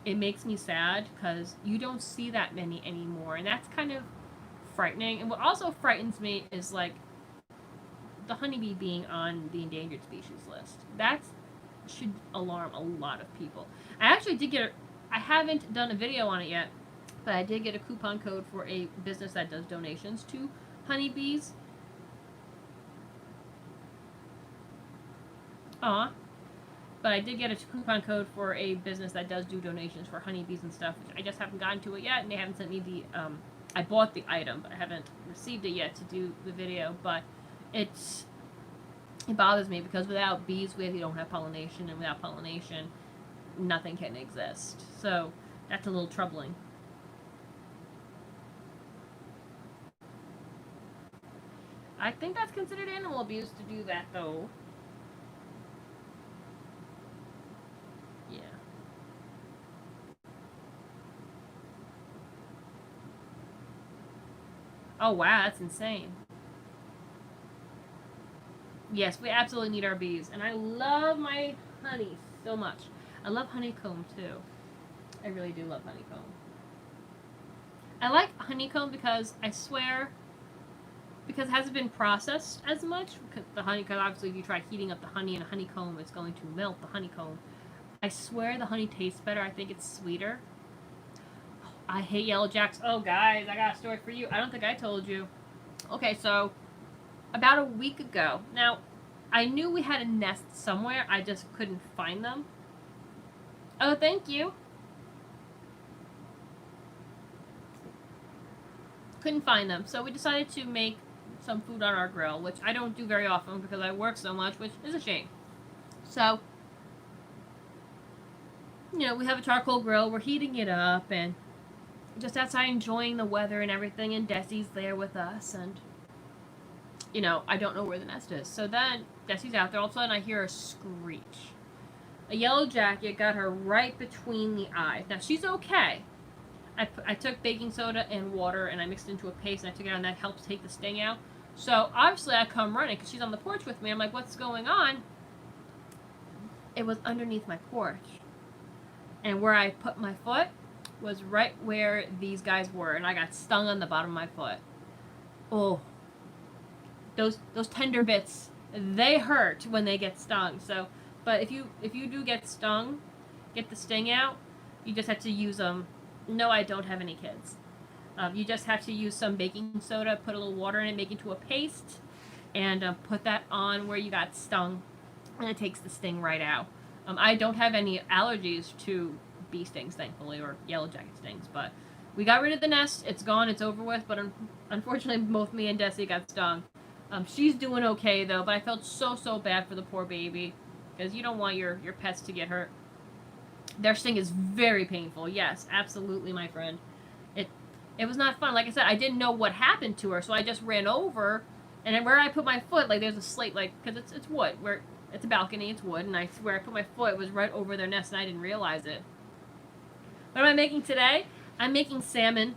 it makes me sad because you don't see that many anymore, and that's kind of frightening. And what also frightens me is like the honeybee being on the endangered species list. That should alarm a lot of people. I actually did get I haven't done a video on it yet, but I did get a coupon code for a business that does donations to honeybees. Aw. But I did get a coupon code for a business that does do donations for honeybees and stuff. I just haven't gotten to it yet, and they haven't sent me the, I bought the item, but I haven't received it yet to do the video. But it bothers me because without bees, we don't have pollination, and without pollination, nothing can exist. So that's a little troubling. I think that's considered animal abuse to do that, though. Yeah. Oh, wow, that's insane. Yes, we absolutely need our bees. And I love my honey so much. I love honeycomb, too. I really do love honeycomb. I like honeycomb because I swear, because it hasn't been processed as much. Because the honey, because obviously if you try heating up the honey in a honeycomb, it's going to melt the honeycomb. I swear the honey tastes better. I think it's sweeter. I hate yellow jacks. Oh, guys, I got a story for you. I don't think I told you. Okay, so about a week ago. Now, I knew we had a nest somewhere. I just couldn't find them. Oh, thank you. Couldn't find them. So we decided to make some food on our grill, which I don't do very often because I work so much, which is a shame. So, you know, we have a charcoal grill. We're heating it up and just outside enjoying the weather and everything, and Desi's there with us, and you know, I don't know where the nest is. So then Desi's out there. All of a sudden, I hear a screech. A yellow jacket got her right between the eyes. Now she's okay. I took baking soda and water and I mixed it into a paste and I took it out, and that helps take the sting out. So obviously I come running because she's on the porch with me. I'm like, what's going on? It was underneath my porch, and where I put my foot was right where these guys were, and I got stung on the bottom of my foot. Oh, those tender bits, they hurt when they get stung. So, but if you do get stung, get the sting out, you just have to use No, I don't have any kids. You just have to use some baking soda, put a little water in it, make it into a paste, and put that on where you got stung, and it takes the sting right out. I don't have any allergies to bee stings, thankfully, or yellow jacket stings, but we got rid of the nest. It's gone. It's over with, but unfortunately, both me and Desi got stung. She's doing okay, though, but I felt so bad for the poor baby, because you don't want your pets to get hurt. Their sting is very painful. Yes, absolutely, my friend. It was not fun. Like I said, I didn't know what happened to her, so I just ran over, and then where I put my foot, like there's a slate, like, because it's wood, where it's a balcony, it's wood, and where I put my foot was right over their nest, and I didn't realize it. What am I making today? I'm making salmon.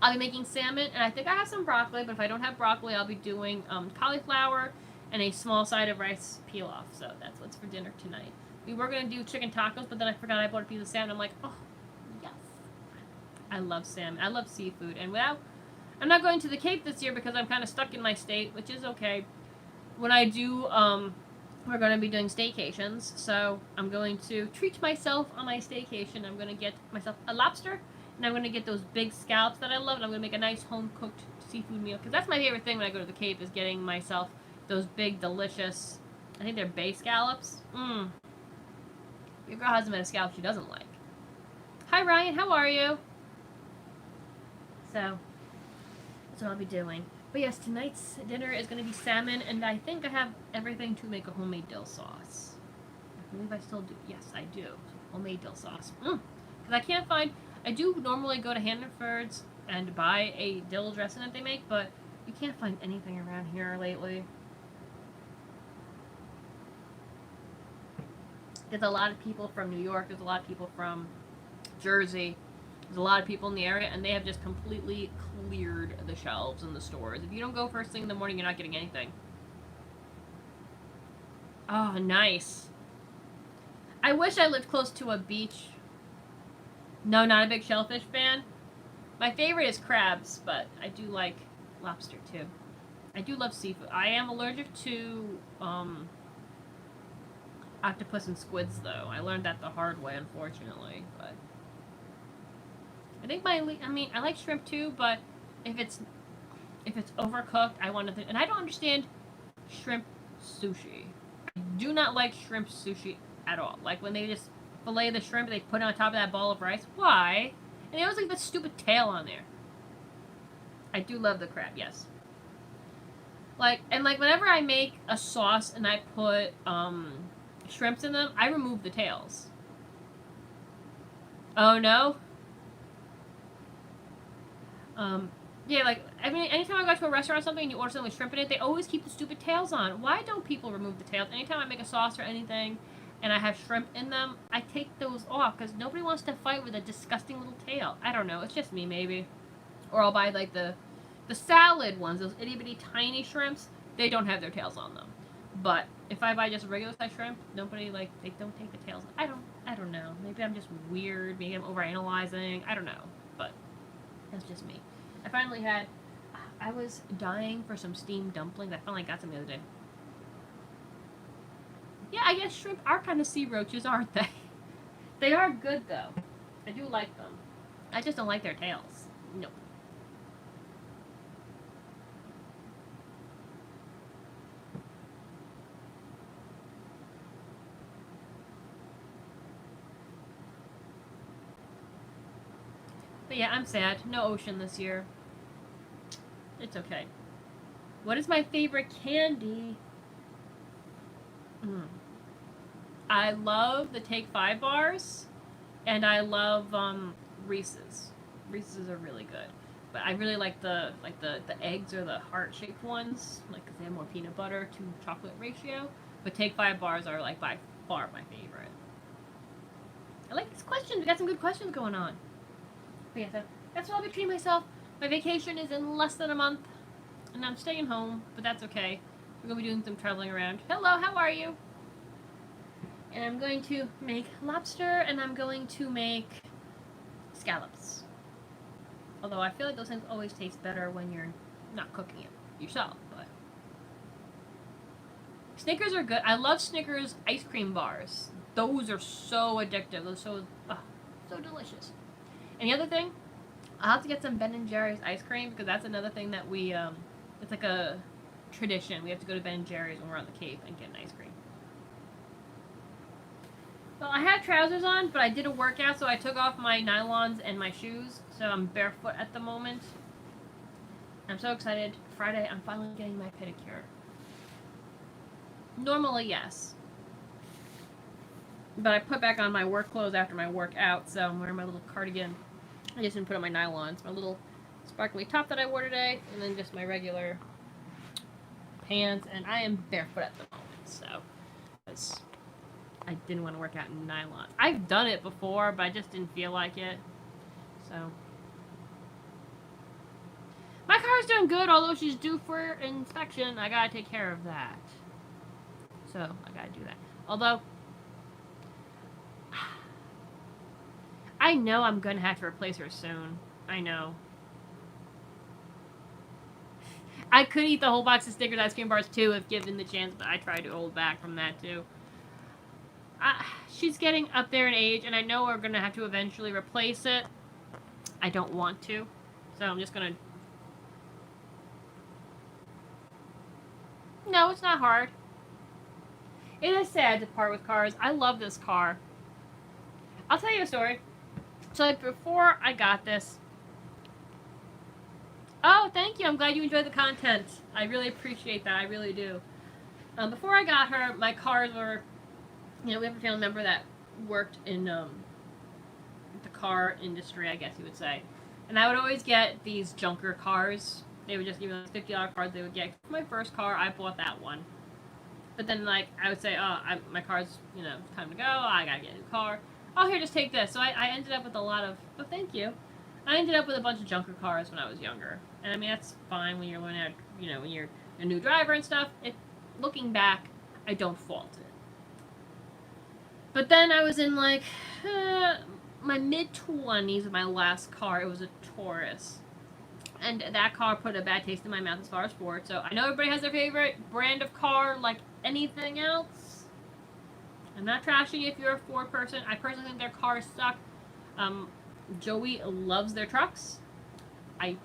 I'll be making salmon, and I think I have some broccoli, but if I don't have broccoli, I'll be doing cauliflower and a small side of rice pilaf. So that's what's for dinner tonight. We were going to do chicken tacos, but then I forgot I bought a piece of salmon. I'm like, oh, yes. I love salmon. I love seafood. And I'm not going to the Cape this year because I'm kind of stuck in my state, which is okay. When I do, we're going to be doing staycations, so I'm going to treat myself on my staycation. I'm going to get myself a lobster, and I'm going to get those big scallops that I love, and I'm going to make a nice home-cooked seafood meal, because that's my favorite thing when I go to the Cape, is getting myself those big, delicious, I think they're bay scallops. Your girl hasn't met a scallop she doesn't like. Hi, Ryan. How are you? So, that's what I'll be doing. But yes, tonight's dinner is going to be salmon, and I think I have everything to make a homemade dill sauce. I believe I still do. Yes, I do. Homemade dill sauce. Because I can't find... I do normally go to Hannaford's and buy a dill dressing that they make, but you can't find anything around here lately. There's a lot of people from New York. There's a lot of people from Jersey. There's a lot of people in the area, and they have just completely cleared the shelves in the stores. If you don't go first thing in the morning, you're not getting anything. Oh, nice. I wish I lived close to a beach. No, not a big shellfish fan. My favorite is crabs, but I do like lobster, too. I do love seafood. I am allergic to octopus and squids, though. I learned that the hard way, unfortunately, but... I think I like shrimp too, but if it's overcooked, I want to. And I don't understand shrimp sushi. I do not like shrimp sushi at all. Like when they just fillet the shrimp, they put it on top of that ball of rice. Why? And they always like that stupid tail on there. I do love the crab, yes. Like whenever I make a sauce and I put shrimps in them, I remove the tails. Oh no. Yeah, like, I mean, anytime I go to a restaurant or something and you order something with shrimp in it, they always keep the stupid tails on. Why don't people remove the tails? Anytime I make a sauce or anything and I have shrimp in them, I take those off because nobody wants to fight with a disgusting little tail. I don't know. It's just me, maybe. Or I'll buy, like, the salad ones, those itty-bitty tiny shrimps. They don't have their tails on them. But if I buy just regular size shrimp, nobody, like, they don't take the tails. I don't know. Maybe I'm just weird. Maybe I'm overanalyzing. I don't know. But that's just me. I was dying for some steamed dumplings. I finally got some the other day. Yeah, I guess shrimp are kind of sea roaches, aren't they? They are good though. I do like them. I just don't like their tails. Nope. But yeah, I'm sad. No ocean this year. It's okay. What is my favorite candy? I love the Take 5 bars, and I love Reese's. Reese's are really good, but I really like the eggs or the heart shaped ones, like 'cause they have more peanut butter to chocolate ratio. But Take 5 bars are like by far my favorite. I like these questions. We got some good questions going on. But yeah, so that's what I'll be treating myself. My vacation is in less than a month, and I'm staying home, but that's okay. We're gonna be doing some traveling around. Hello, how are you? And I'm going to make lobster, and I'm going to make scallops. Although I feel like those things always taste better when you're not cooking it yourself, but Snickers are good. I love Snickers ice cream bars. Those are so addictive. Those so delicious. And the other thing, I'll have to get some Ben and Jerry's ice cream because that's another thing that we it's like a tradition. We have to go to Ben and Jerry's when we're on the Cape and get an ice cream. Well, I have trousers on, but I did a workout, so I took off my nylons and my shoes, so I'm barefoot at the moment. I'm so excited. Friday, I'm finally getting my pedicure. Normally, yes. But I put back on my work clothes after my workout, so I'm wearing my little cardigan. I just didn't put on my nylons. My little sparkly top that I wore today, and then just my regular pants, and I am barefoot at the moment, so I didn't want to work out in nylon. I've done it before, but I just didn't feel like it. So my car's doing good, although she's due for inspection. I gotta take care of that. So I gotta do that. Although I know I'm gonna have to replace her soon. I know. I could eat the whole box of Snickers ice cream bars too if given the chance, but I tried to hold back from that too. She's getting up there in age, and I know we're going to have to eventually replace it. I don't want to, so I'm just going to... No, it's not hard. It is sad to part with cars. I love this car. I'll tell you a story. So, like, before I got this... Oh, thank you. I'm glad you enjoyed the content. I really appreciate that. I really do. Before I got her, my cars were... You know, we have a family member that worked in the car industry, I guess you would say. And I would always get these junker cars. They would just give me those $50 cars they would get. For my first car, I bought that one. But then, like, I would say, oh, my car's, you know, time to go. I gotta get a new car. Oh, here, just take this. So I ended up with a lot of, oh, thank you. I ended up with a bunch of junker cars when I was younger. And, I mean, that's fine when you're learning, you know, when you're a new driver and stuff. Looking back, I don't fault it. But then I was in, like, my mid-20s with my last car. It was a Taurus. And that car put a bad taste in my mouth as far as Ford. So I know everybody has their favorite brand of car, like anything else. I'm not trashing if you're a Ford person. I personally think their cars suck. Joey loves their trucks. I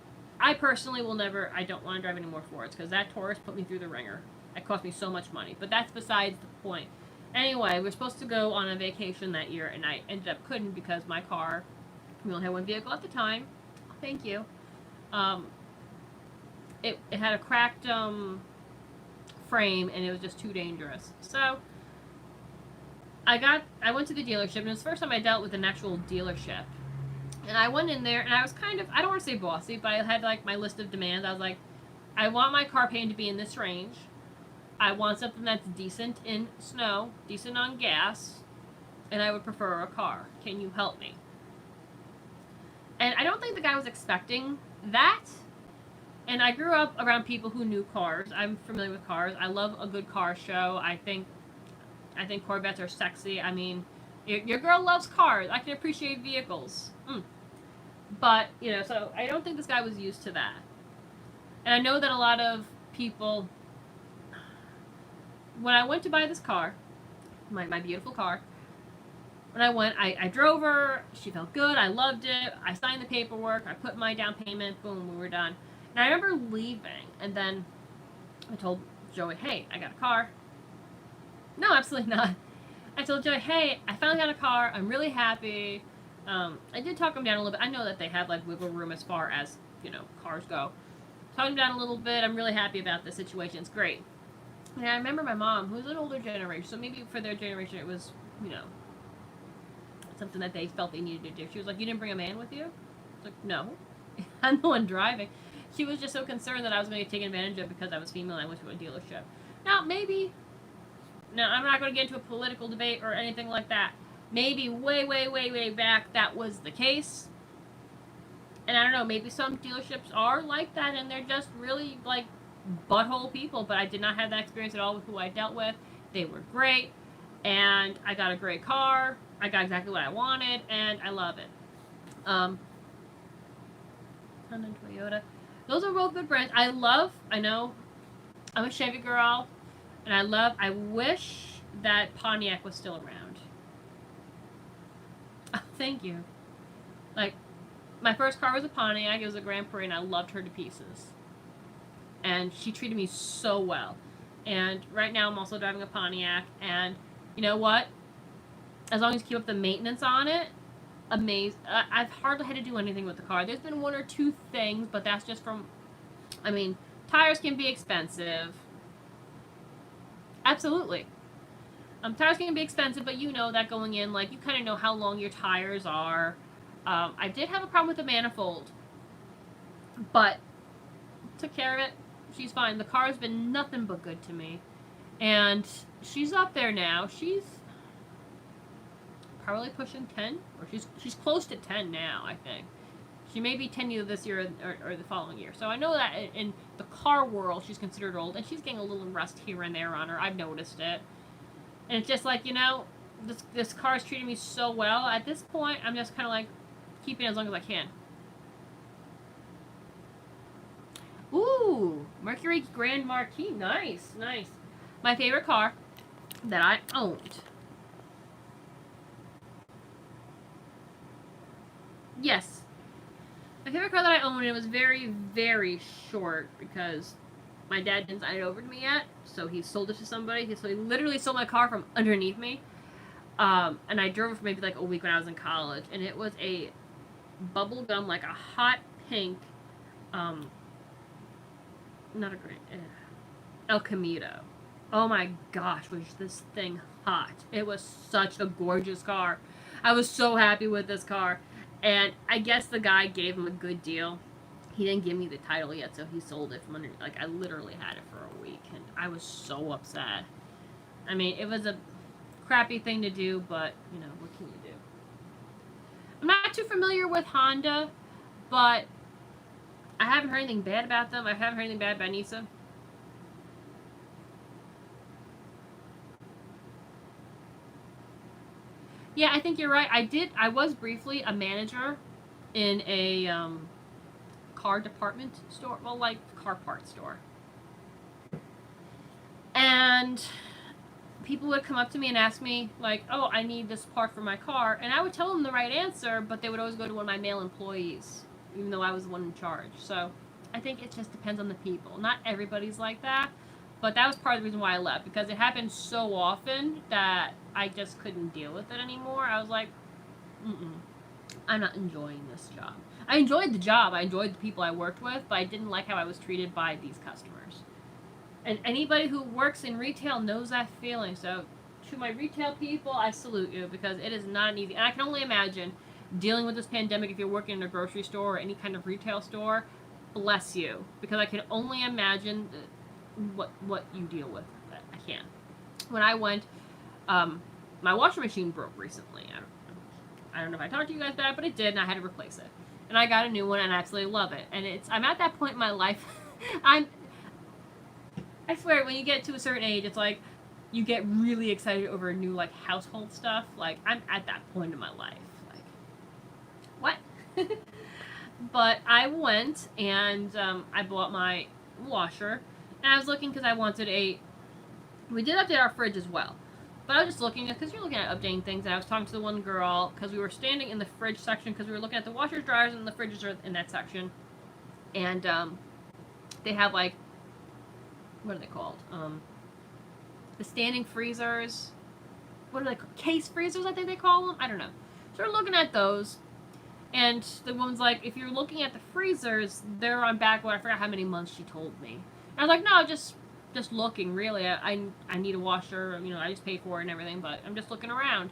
personally will never, I don't want to drive any more Fords because that Taurus put me through the ringer. It cost me so much money. But that's besides the point. Anyway, we're supposed to go on a vacation that year, and I ended up couldn't because my car, we only had one vehicle at the time. Thank you. It had a cracked frame, and it was just too dangerous. So I went to the dealership, and it was the first time I dealt with an actual dealership. And I went in there, and I was kind of, I don't want to say bossy, but I had like my list of demands. I was like, I want my car payment to be in this range. I want something that's decent in snow, decent on gas, and I would prefer a car. Can you help me? And I don't think the guy was expecting that. And I grew up around people who knew cars. I'm familiar with cars. I love a good car show. I think Corvettes are sexy. I mean, your girl loves cars. I can appreciate vehicles. But, you know, so I don't think this guy was used to that. And I know that a lot of people... When I went to buy this car, my beautiful car, when I went, I drove her. She felt good. I loved it. I signed the paperwork. I put my down payment. Boom, we were done. And I remember leaving, and then I told Joey, hey, I got a car. No, absolutely not. I told Joey, hey, I finally got a car. I'm really happy. I did talk him down a little bit. I know that they have like wiggle room as far as, you know, cars go. Talk him down a little bit. I'm really happy about the situation. It's great. And I remember my mom, who's an older generation, so maybe for their generation it was, you know, something that they felt they needed to do. She was like, you didn't bring a man with you? I was like, no. I'm the one driving. She was just so concerned that I was going to get taken advantage of because I was female and I went to a dealership. Now, maybe, no, I'm not going to get into a political debate or anything like that. Maybe way back that was the case. And I don't know, maybe some dealerships are like that and they're just really like butthole people, but I did not have that experience at all with who I dealt with. They were great, and I got a great car. I got exactly what I wanted, and I love it. Honda and Toyota. Those are both good brands. I know, I'm a Chevy girl, and I wish that Pontiac was still around. Oh, thank you. Like, my first car was a Pontiac. It was a Grand Prix, and I loved her to pieces. And she treated me so well. And right now I'm also driving a Pontiac, and you know what? As long as you keep up the maintenance on it, amazing. I've hardly had to do anything with the car. There's been one or two things, but that's just from, I mean, tires can be expensive. Absolutely. Tires can be expensive, but you know that going in, like, you kind of know how long your tires are. I did have a problem with the manifold, but took care of it. She's fine. The car's been nothing but good to me. And she's up there now. She's probably pushing 10, or she's close to 10 now, I think. She may be 10 either this year or the following year. So I know that in the car world, she's considered old, and she's getting a little rust here and there on her. I've noticed it. And it's just like, you know, this car is treating me so well. At this point, I'm just kind of like keeping it as long as I can. Ooh, Mercury Grand Marquis. Nice, nice. My favorite car that I owned. Yes. My favorite car that I owned, it was very short because my dad didn't sign it over to me yet, so he sold it to somebody. So he literally sold my car from underneath me. And I drove it for maybe like a week when I was in college, and it was a bubblegum, like a hot pink, not a great, El Camino. Oh my gosh, was this thing hot. It was such a gorgeous car. I was so happy with this car. And I guess the guy gave him a good deal. He didn't give me the title yet, so he sold it from under, like, I literally had it for a week, and I was so upset. I mean, it was a crappy thing to do, but, you know, what can you do? I'm not too familiar with Honda, but I haven't heard anything bad about them. I haven't heard anything bad about Nisa. Yeah, I think you're right. I was briefly a manager in a car department store. Well, like, car parts store. And people would come up to me and ask me, like, oh, I need this part for my car. And I would tell them the right answer, but they would always go to one of my male employees, even though I was the one in charge. So I think it just depends on the people. Not everybody's like that, but that was part of the reason why I left, because it happened so often that I just couldn't deal with it anymore. I was like, I'm not enjoying this job. I enjoyed the job. I enjoyed the people I worked with, but I didn't like how I was treated by these customers. And anybody who works in retail knows that feeling. So to my retail people, I salute you, because it is not an easy. And I can only imagine dealing with this pandemic if you're working in a grocery store or any kind of retail store. Bless you, because I can only imagine what you deal with. I can't. When I went, my washing machine broke recently. I don't know if I talked to you guys about it, but it did, and I had to replace it. And I got a new one, and I absolutely love it. And I'm at that point in my life. I swear, when you get to a certain age, it's like you get really excited over new, like, household stuff. Like, I'm at that point in my life. Like, what? But I went and I bought my washer, and I was looking because I wanted we did update our fridge as well. But I was just looking at, because you're looking at updating things, and I was talking to the one girl, because we were standing in the fridge section, because we were looking at the washers, dryers, and the fridges are in that section. And they have, like, what are they called? The standing freezers. What are they called? Case freezers, I think they call them? I don't know. So we're looking at those, and the woman's like, if you're looking at the freezers, they're on back order. I forgot how many months she told me. And I was like, no, just looking, really. I need a washer, you know, I just pay for it and everything, but I'm just looking around.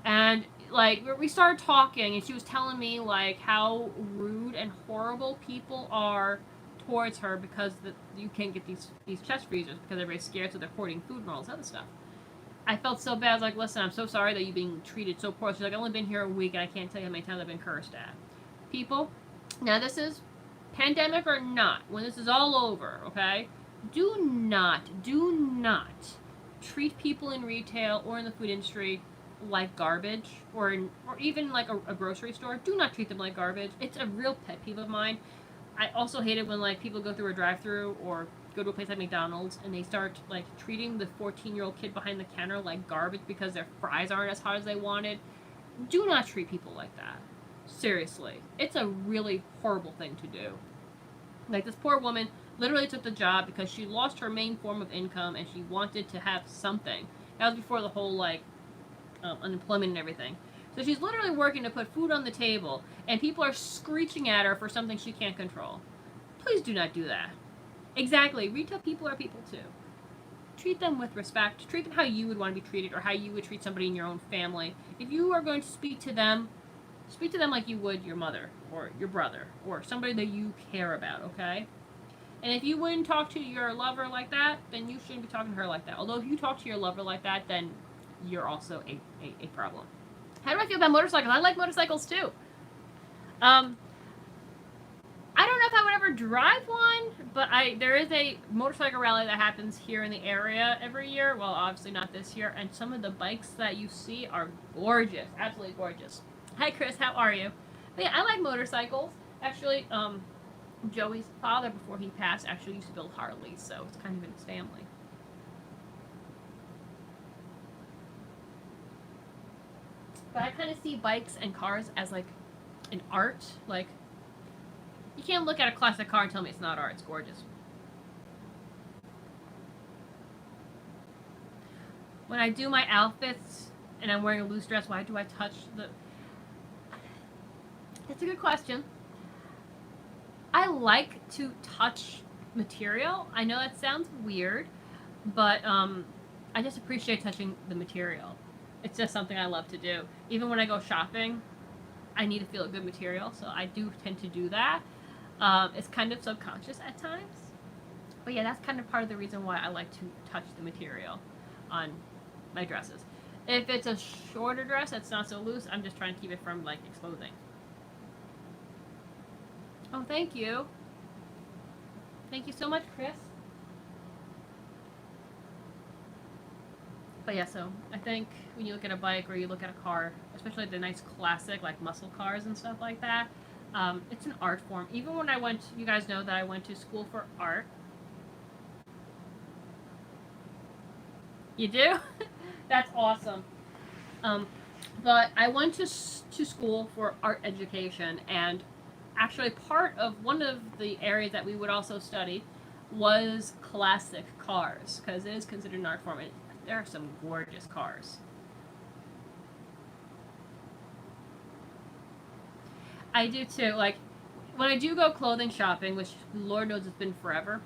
And, like, we started talking, and she was telling me, like, how rude and horrible people are towards her because you can't get these chest freezers because everybody's scared, so they're hoarding food and all this other stuff. I felt so bad. I was like, listen, I'm so sorry that you're being treated so poor. She's like, I've only been here a week, and I can't tell you how many times I've been cursed at. People, now this is pandemic or not, when this is all over, okay, do not treat people in retail or in the food industry like garbage, or even like a grocery store. Do not treat them like garbage. It's a real pet peeve of mine. I also hate it when, like, people go through a drive-thru or go to a place like McDonald's and they start, like, treating the 14-year-old kid behind the counter like garbage because their fries aren't as hot as they wanted. Do not treat people like that. Seriously. It's a really horrible thing to do. Like, this poor woman literally took the job because she lost her main form of income and she wanted to have something. That was before the whole, like, unemployment and everything. So she's literally working to put food on the table, and people are screeching at her for something she can't control. Please do not do that. Exactly. Retail people are people too. Treat them with respect. Treat them how you would want to be treated, or how you would treat somebody in your own family. If you are going to speak to them like you would your mother, or your brother, or somebody that you care about, okay? And if you wouldn't talk to your lover like that, then you shouldn't be talking to her like that. Although if you talk to your lover like that, then you're also a problem. How do I feel about motorcycles? I like motorcycles too. I don't know if I would ever drive one, but there is a motorcycle rally that happens here in the area every year. Well, obviously not this year. And some of the bikes that you see are gorgeous. Absolutely gorgeous. Hi, Chris. How are you? But yeah, I like motorcycles. Actually, Joey's father, before he passed, actually used to build Harleys, so it's kind of in his family. But I kind of see bikes and cars as, like, an art. Like, you can't look at a classic car and tell me it's not art. It's gorgeous. When I do my outfits and I'm wearing a loose dress, why do I touch the... That's a good question. I like to touch material. I know that sounds weird, but I just appreciate touching the material. It's just something I love to do. Even when I go shopping, I need to feel a good material, so I do tend to do that. It's kind of subconscious at times. But yeah, that's kind of part of the reason why I like to touch the material on my dresses. If it's a shorter dress that's not so loose, I'm just trying to keep it from, like, exposing. Oh, thank you. Thank you so much, Chris. But yeah, so I think when you look at a bike or you look at a car, especially the nice classic, like, muscle cars and stuff like that, it's an art form. Even when I went, you guys know that I went to school for art. You do? That's awesome. But I went to school for art education, and actually part of one of the areas that we would also study was classic cars, because it is considered an art form. And there are some gorgeous cars. I do too. Like, when I do go clothing shopping, which Lord knows it's been forever,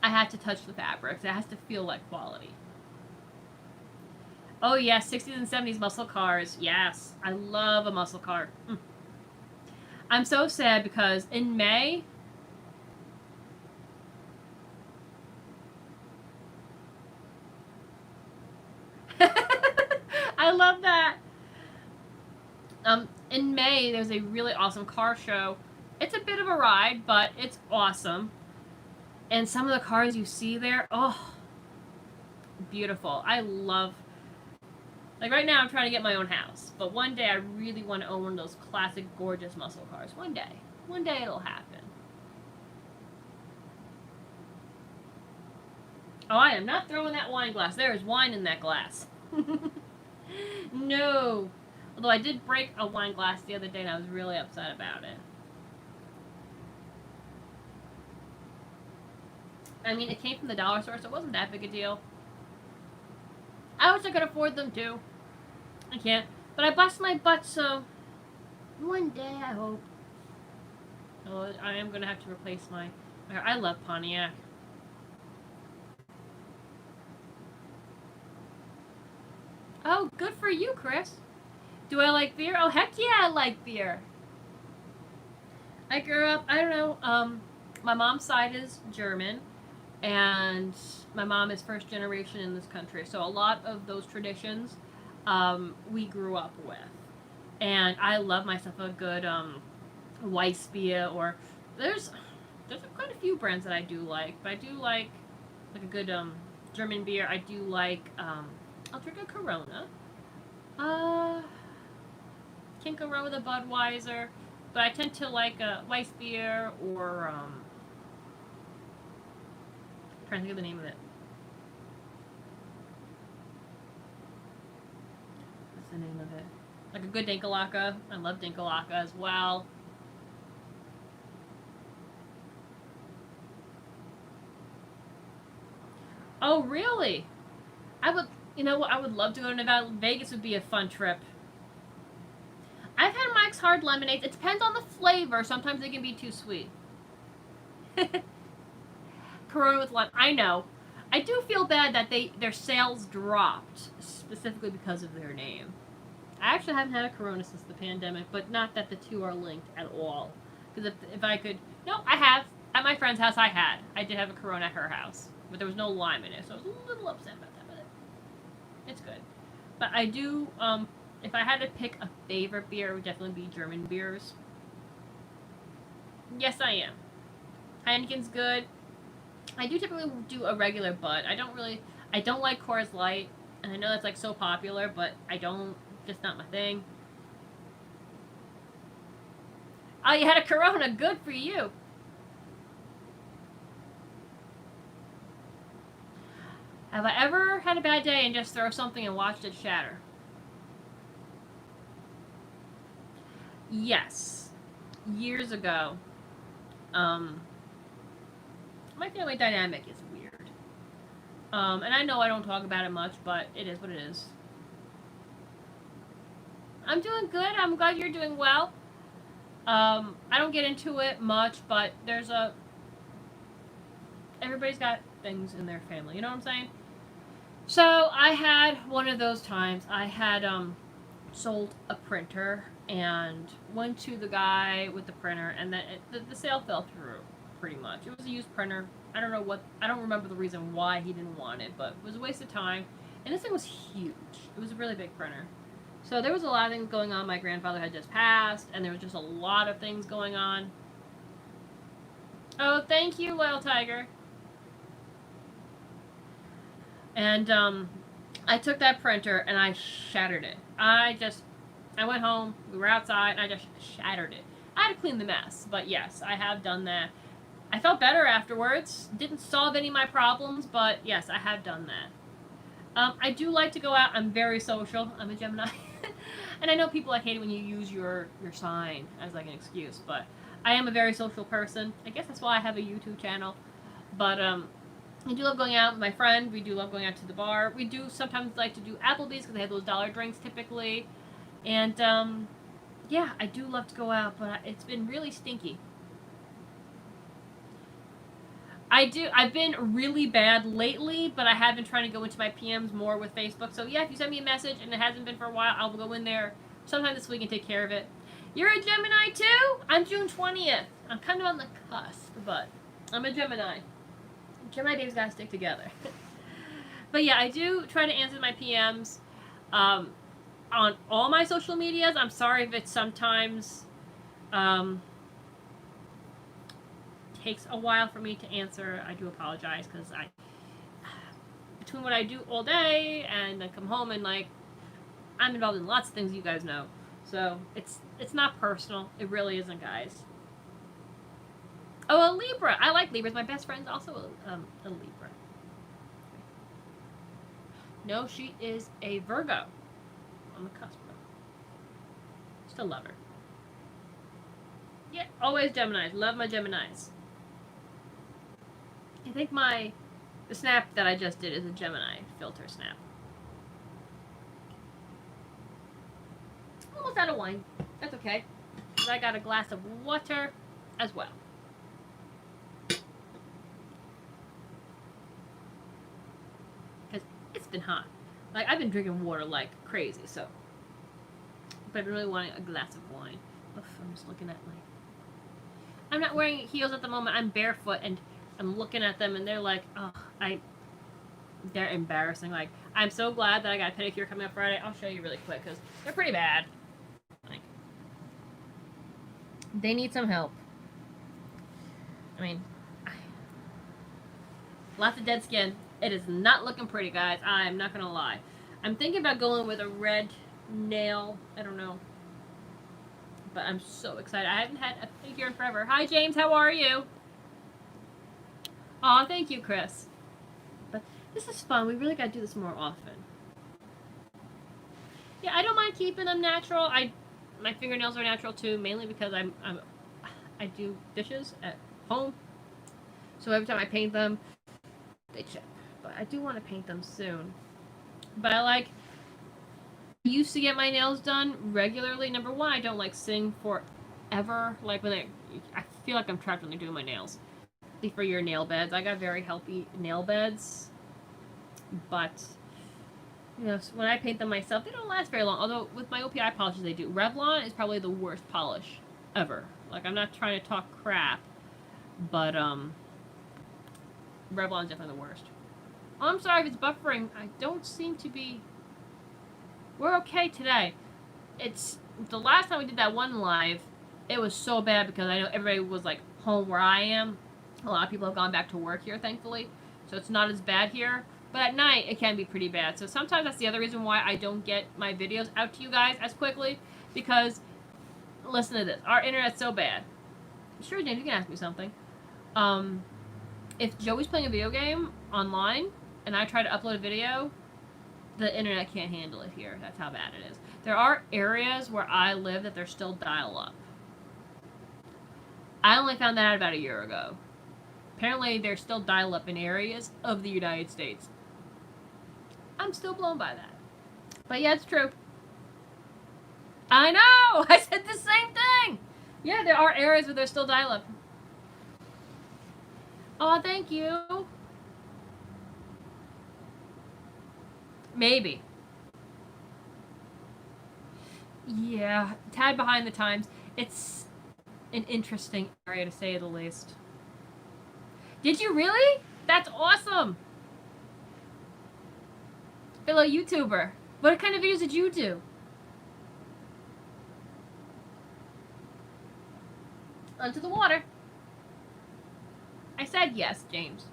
I have to touch the fabrics. It has to feel like quality. Oh yes, 60s and 70s muscle cars. Yes, I love a muscle car. I'm so sad because in May, I love that. In May, there's a really awesome car show. It's a bit of a ride, but it's awesome. And some of the cars you see there, oh, beautiful. I love... Like, right now, I'm trying to get my own house. But one day, I really want to own one of those classic, gorgeous muscle cars. One day. One day it'll happen. Oh, I am not throwing that wine glass. There is wine in that glass. No. Although I did break a wine glass the other day and I was really upset about it. I mean, it came from the dollar store, so it wasn't that big a deal. I wish I could afford them too. I can't. But I bust my butt, so one day I hope. Oh, I am going to have to replace my... I love Pontiac. Oh, good for you, Chris. Do I like beer? Oh, heck yeah, I like beer. I grew up, I don't know, my mom's side is German, and my mom is first generation in this country. So a lot of those traditions we grew up with. And I love myself a good Weiss beer, or there's quite a few brands that I do like, but I do like a good German beer. I do like I'll drink a Corona. Can't go wrong with a Budweiser, but I tend to like a Weiss beer or I'm trying to think of the name of it. What's the name of it? Like a good Dinkelacke. I love Dinkelacke as well. Oh, really? I would, you know what? I would love to go to Nevada. Vegas would be a fun trip. I've had Mike's Hard Lemonade. It depends on the flavor. Sometimes they can be too sweet. Corona with lime. I know. I do feel bad that their sales dropped specifically because of their name. I actually haven't had a Corona since the pandemic, but not that the two are linked at all. Because if I could... No, I have. At my friend's house, I did have a Corona at her house. But there was no lime in it, so I was a little upset about that, but it's good. But I do, if I had to pick a favorite beer, it would definitely be German beers. Yes, I am. Heineken's good. I do typically do a regular Bud. I don't like Coors Light, and I know that's like so popular, but just not my thing. Oh, you had a Corona. Good for you. Have I ever had a bad day and just throw something and watched it shatter? Yes. Years ago. My family dynamic is weird. And I know I don't talk about it much, but it is what it is. I'm doing good. I'm glad you're doing well. I don't get into it much, but everybody's got things in their family. You know what I'm saying? So I had one of those times. I had sold a printer and went to the guy with the printer, and then the sale fell through pretty much. It was a used printer. I don't remember the reason why he didn't want it, but it was a waste of time. And this thing was huge. It was a really big printer. So there was a lot of things going on. My grandfather had just passed, and there was just a lot of things going on. Oh, thank you, Loyal Tiger. And I took that printer and I shattered it. I went home, we were outside, and I just shattered it. I had to clean the mess, but yes, I have done that. I felt better afterwards. Didn't solve any of my problems, but yes, I have done that. I do like to go out. I'm very social. I'm a Gemini. And I know people like hate it when you use your sign as like an excuse, but I am a very social person. I guess that's why I have a YouTube channel. But I do love going out with my friend. We do love going out to the bar. We do sometimes like to do Applebee's because they have those dollar drinks typically. And yeah, I do love to go out, but it's been really stinky. I've been really bad lately, but I have been trying to go into my PMs more with Facebook. So yeah, if you send me a message and it hasn't been for a while, I'll go in there sometime this week and take care of it. You're a Gemini too? I'm June 20th. I'm kind of on the cusp, but I'm a Gemini. Gemini days gotta stick together. But yeah, I do try to answer my PMs on all my social medias. I'm sorry if it sometimes takes a while for me to answer. I do apologize because between what I do all day and I come home and like I'm involved in lots of things you guys know. So it's not personal. It really isn't, guys. Oh, a Libra. I like Libras. My best friend's also a Libra. No, she is a Virgo. On the cusp. Still love her. Yeah, always Geminis. Love my Geminis. I think the snap that I just did is a Gemini filter snap. Almost out of wine. That's okay. Because I got a glass of water as well. Because it's been hot. Like, I've been drinking water like crazy, so. But I've been really wanting a glass of wine. Oof, I'm just looking at my. I'm not wearing heels at the moment. I'm barefoot, and I'm looking at them, and they're like, oh, they're embarrassing. Like, I'm so glad that I got a pedicure coming up Friday. I'll show you really quick, because they're pretty bad. Like, they need some help. I mean, lots of dead skin. It is not looking pretty, guys. I'm not going to lie. I'm thinking about going with a red nail. I don't know. But I'm so excited. I haven't had a pedicure in forever. Hi, James. How are you? Aw, thank you, Chris. But this is fun. We really got to do this more often. Yeah, I don't mind keeping them natural. My fingernails are natural too, mainly because I do dishes at home. So every time I paint them, they chip. But I do want to paint them soon. But I used to get my nails done regularly. Number one, I don't like sitting forever. Like I feel like I'm trapped when they're doing my nails. For your nail beds, I got very healthy nail beds, but you know, when I paint them myself, they don't last very long. Although with my OPI polishes, they do. Revlon is probably the worst polish ever. Like, I'm not trying to talk crap, but Revlon's definitely the worst. Oh, I'm sorry if it's buffering. I don't seem to be. We're okay today. It's the last time we did that one live. It was so bad because I know everybody was like home where I am. A lot of people have gone back to work here, thankfully, so it's not as bad here. But at night, it can be pretty bad. So sometimes that's the other reason why I don't get my videos out to you guys as quickly, because listen to this. Our internet's so bad. Sure, James, you can ask me something. If Joey's playing a video game online and I try to upload a video, the internet can't handle it here. That's how bad it is. There are areas where I live that there's still dial-up. I only found that out about a year ago. Apparently, there's still dial-up in areas of the United States. I'm still blown by that. But yeah, it's true. I know! I said the same thing! Yeah, there are areas where there's still dial-up. Oh, thank you. Maybe. Yeah, tad behind the times. It's an interesting area, to say the least. Did you really? That's awesome! Fellow YouTuber. What kind of videos did you do? Onto the water. I said yes, James.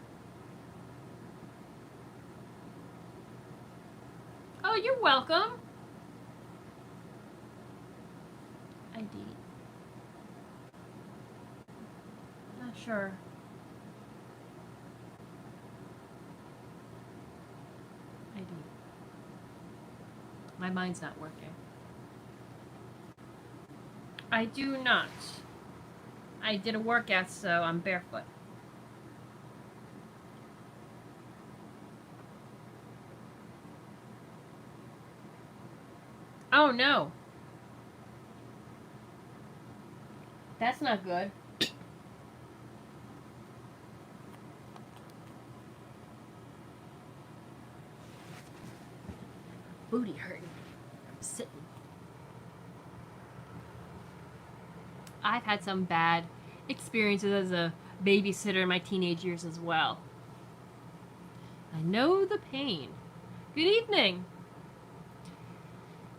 Oh, you're welcome. ID. Not sure. ID. My mind's not working. I do not. I did a workout, so I'm barefoot. Oh no. That's not good. Booty hurting. I'm sitting. I've had some bad experiences as a babysitter in my teenage years as well. I know the pain. Good evening.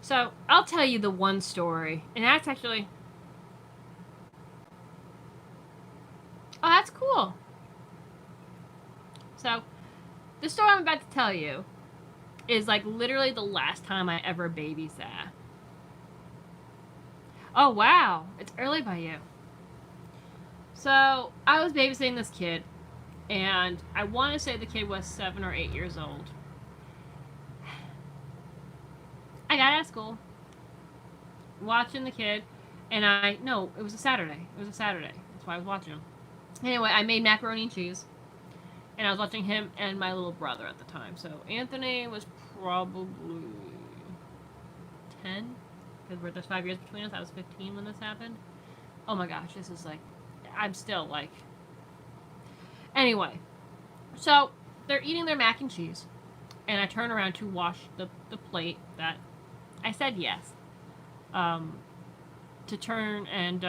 So, I'll tell you the one story, and that's actually... Oh, that's cool. So, the story I'm about to tell you is like literally the last time I ever babysat. Oh, wow. It's early by you. So, I was babysitting this kid, and I want to say the kid was 7 or 8 years old. at school, watching the kid, and no, it was a Saturday. It was a Saturday. That's why I was watching him. Anyway, I made macaroni and cheese, and I was watching him and my little brother at the time. So Anthony was probably 10, because there's 5 years between us. I was 15 when this happened. Oh my gosh, this is like, I'm still like. Anyway, so they're eating their mac and cheese, and I turn around to wash the plate that I said yes. To turn and,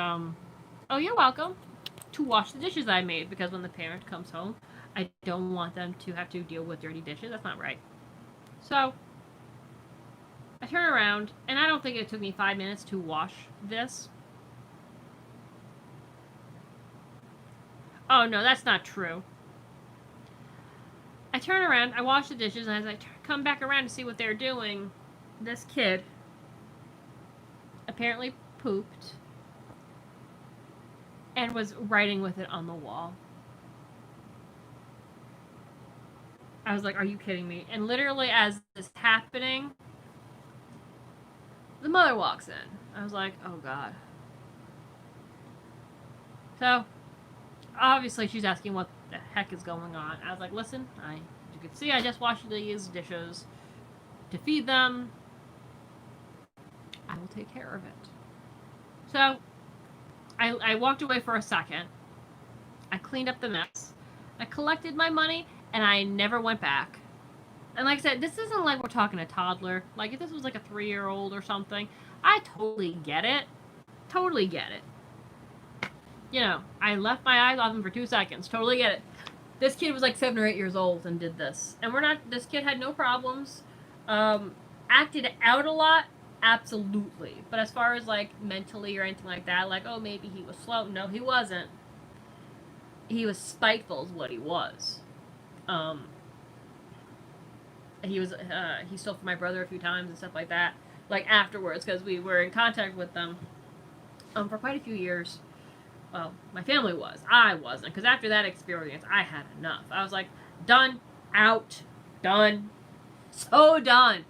oh, you're welcome, to wash the dishes I made, because when the parent comes home, I don't want them to have to deal with dirty dishes. That's not right. So, I turn around, and I don't think it took me 5 minutes to wash this. Oh, no, that's not true. I turn around, I wash the dishes, and as I come back around to see what they're doing, this kid apparently pooped and was writing with it on the wall. I was like, are you kidding me? And literally as this is happening, the mother walks in. I was like, oh God. So, obviously she's asking what the heck is going on. I was like, listen, as you can see, I just washed these dishes to feed them. I will take care of it. So, I walked away for a second. I cleaned up the mess. I collected my money, and I never went back. And like I said, this isn't like we're talking a toddler. Like, if this was like a 3-year-old or something, I totally get it. Totally get it. You know, I left my eyes off him for 2 seconds. Totally get it. This kid was like 7 or 8 years old and did this. And this kid had no problems. Acted out a lot. Absolutely. But as far as like mentally or anything like that, like, oh, maybe he was slow. No, he wasn't. He was spiteful is what he was. He stole from my brother a few times and stuff like that. Like afterwards, because we were in contact with them for quite a few years. Well, my family was. I wasn't. Because after that experience, I had enough. I was like, done, out, done, so done.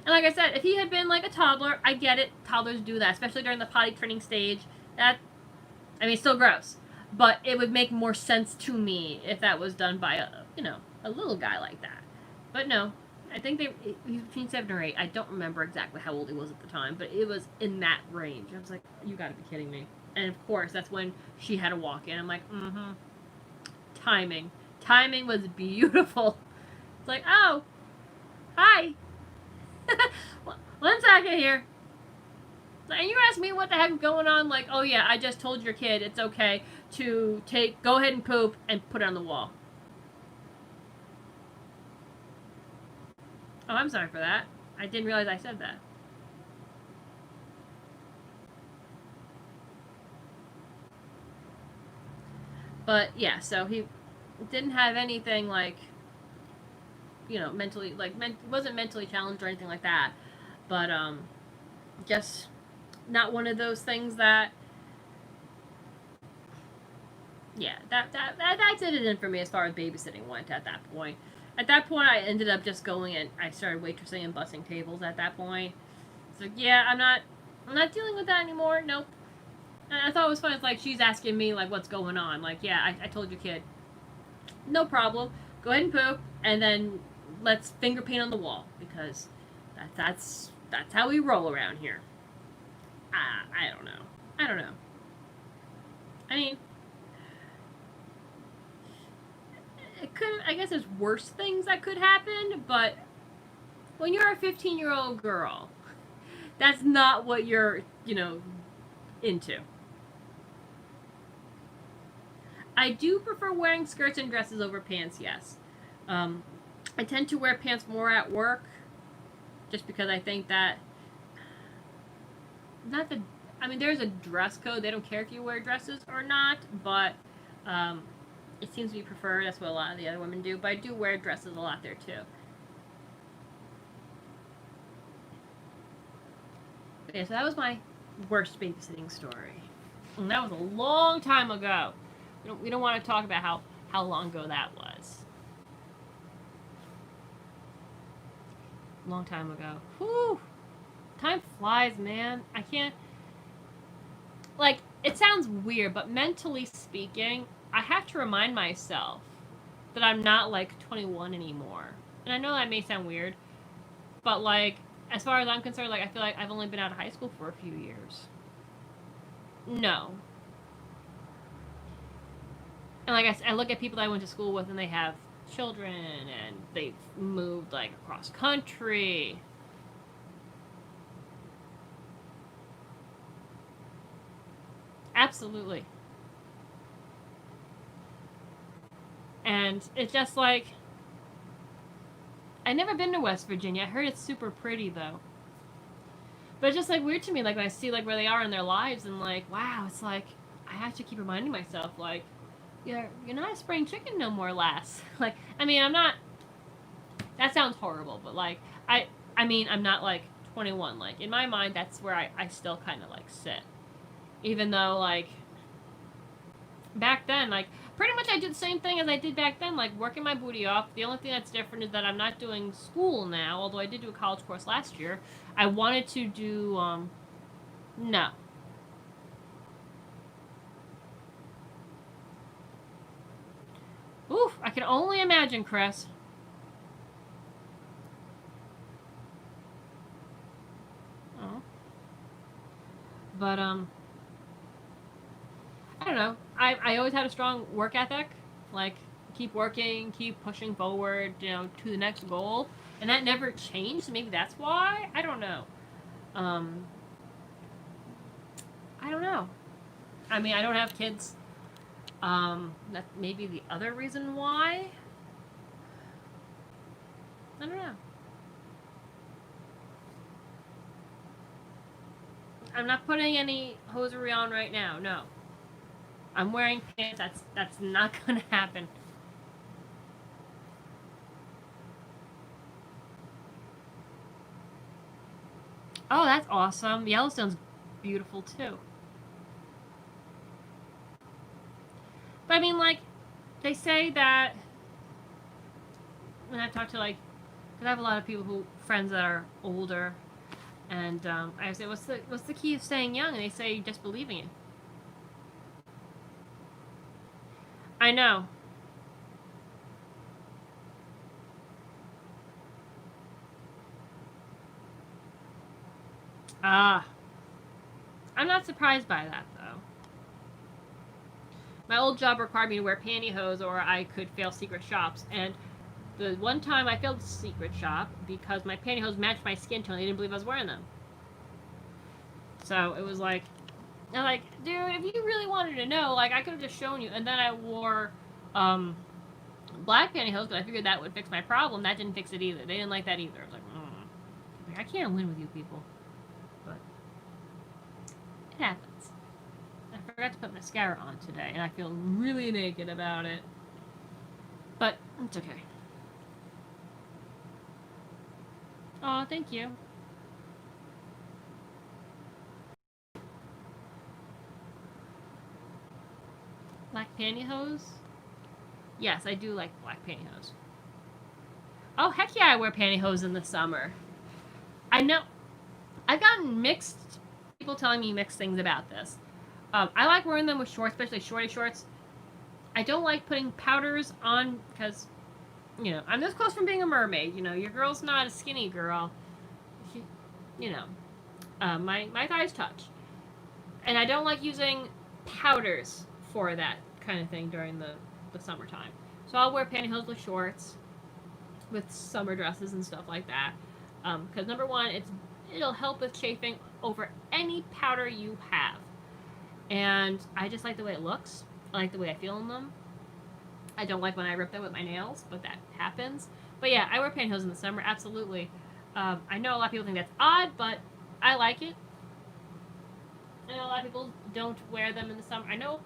And like I said, if he had been like a toddler, I get it. Toddlers do that, especially during the potty training stage. It's still gross. But it would make more sense to me if that was done by a little guy like that. But no, I think he was between 7 or 8. I don't remember exactly how old he was at the time, but it was in that range. I was like, you gotta be kidding me. And of course, that's when she had to walk in. I'm like, Timing. Timing was beautiful. It's like, oh, hi. 1 second here. And you ask me what the heck is going on? Like, oh yeah, I just told your kid it's okay to go ahead and poop and put it on the wall. Oh, I'm sorry for that. I didn't realize I said that. But yeah, so he didn't have anything like, mentally, like, wasn't mentally challenged or anything like that. But, just not one of those things that, yeah, that did it in for me as far as babysitting went at that point. At that point, I ended up just going and I started waitressing and bussing tables at that point. So yeah, I'm not dealing with that anymore. Nope. And I thought it was fun. It's like she's asking me like what's going on. Like, yeah, I told your kid, no problem. Go ahead and poop, and then let's finger paint on the wall because that's how we roll around here. I don't know. I mean, I guess there's worse things that could happen, but when you're a 15-year-old girl, that's not what you're, into. I do prefer wearing skirts and dresses over pants, yes. I tend to wear pants more at work, just because I think that, there's a dress code. They don't care if you wear dresses or not, but, it seems to be preferred. That's what a lot of the other women do. But I do wear dresses a lot there too. Okay, so that was my worst babysitting story. And that was a long time ago. We don't want to talk about how long ago that was. Long time ago. Whew. time flies, man. I can't, like, it sounds weird, but mentally speaking, I have to remind myself that I'm not like 21 anymore. And I know that may sound weird, but like, as far as I'm concerned, like, I feel like I've only been out of high school for a few years. No. And like I look at people that I went to school with and they have children and they've moved like across country. Absolutely. And it's just like, I've never been to West Virginia. I heard it's super pretty though. But it's just like weird to me, like when I see like where they are in their lives and like, wow, it's like I have to keep reminding myself, like, you're not a spring chicken no more, lass. Like, I mean, I'm not. That sounds horrible, but like, I mean, I'm not like 21. Like in my mind, that's where I still kind of like sit, even though like back then, like pretty much I did the same thing as I did back then, like working my booty off. The only thing that's different is that I'm not doing school now, although I did do a college course last year. I wanted to do no. Oof, I can only imagine, Chris. Oh. But I don't know. I always had a strong work ethic. Like keep working, keep pushing forward, to the next goal. And that never changed. Maybe that's why. I don't know. Um I don't know. I mean, I don't have kids. That may be the other reason why. I don't know. I'm not putting any hosiery on right now. No, I'm wearing pants. That's not gonna happen. Oh, that's awesome. Yellowstone's beautiful too. But I mean, like, they say that when I talk to like, because I have a lot of people who friends that are older, and I say, what's the key of staying young? And they say just believing it. I know. Ah, I'm not surprised by that though. My old job required me to wear pantyhose or I could fail secret shops. And the one time I failed the secret shop because my pantyhose matched my skin tone, they didn't believe I was wearing them. So it was like, I'm like, dude, if you really wanted to know, like, I could have just shown you. And then I wore black pantyhose, but I figured that would fix my problem. That didn't fix it either. They didn't like that either. I was like, I can't win with you people. But it happens. I forgot to put mascara on today, and I feel really naked about it. But it's okay. Oh, thank you. Black pantyhose? Yes, I do like black pantyhose. Oh, heck yeah, I wear pantyhose in the summer. I know. I've gotten mixed people telling me mixed things about this. I like wearing them with shorts, especially shorty shorts. I don't like putting powders on because, I'm this close from being a mermaid. Your girl's not a skinny girl. She, you know, my thighs touch. And I don't like using powders for that kind of thing during the summertime. So I'll wear pantyhose with shorts, with summer dresses and stuff like that. Because number one, it'll help with chafing over any powder you have. And I just like the way it looks. I like the way I feel in them. I don't like when I rip them with my nails, but that happens. But yeah, I wear pantyhose in the summer, absolutely. I know a lot of people think that's odd, but I like it. I know a lot of people don't wear them in the summer. I feel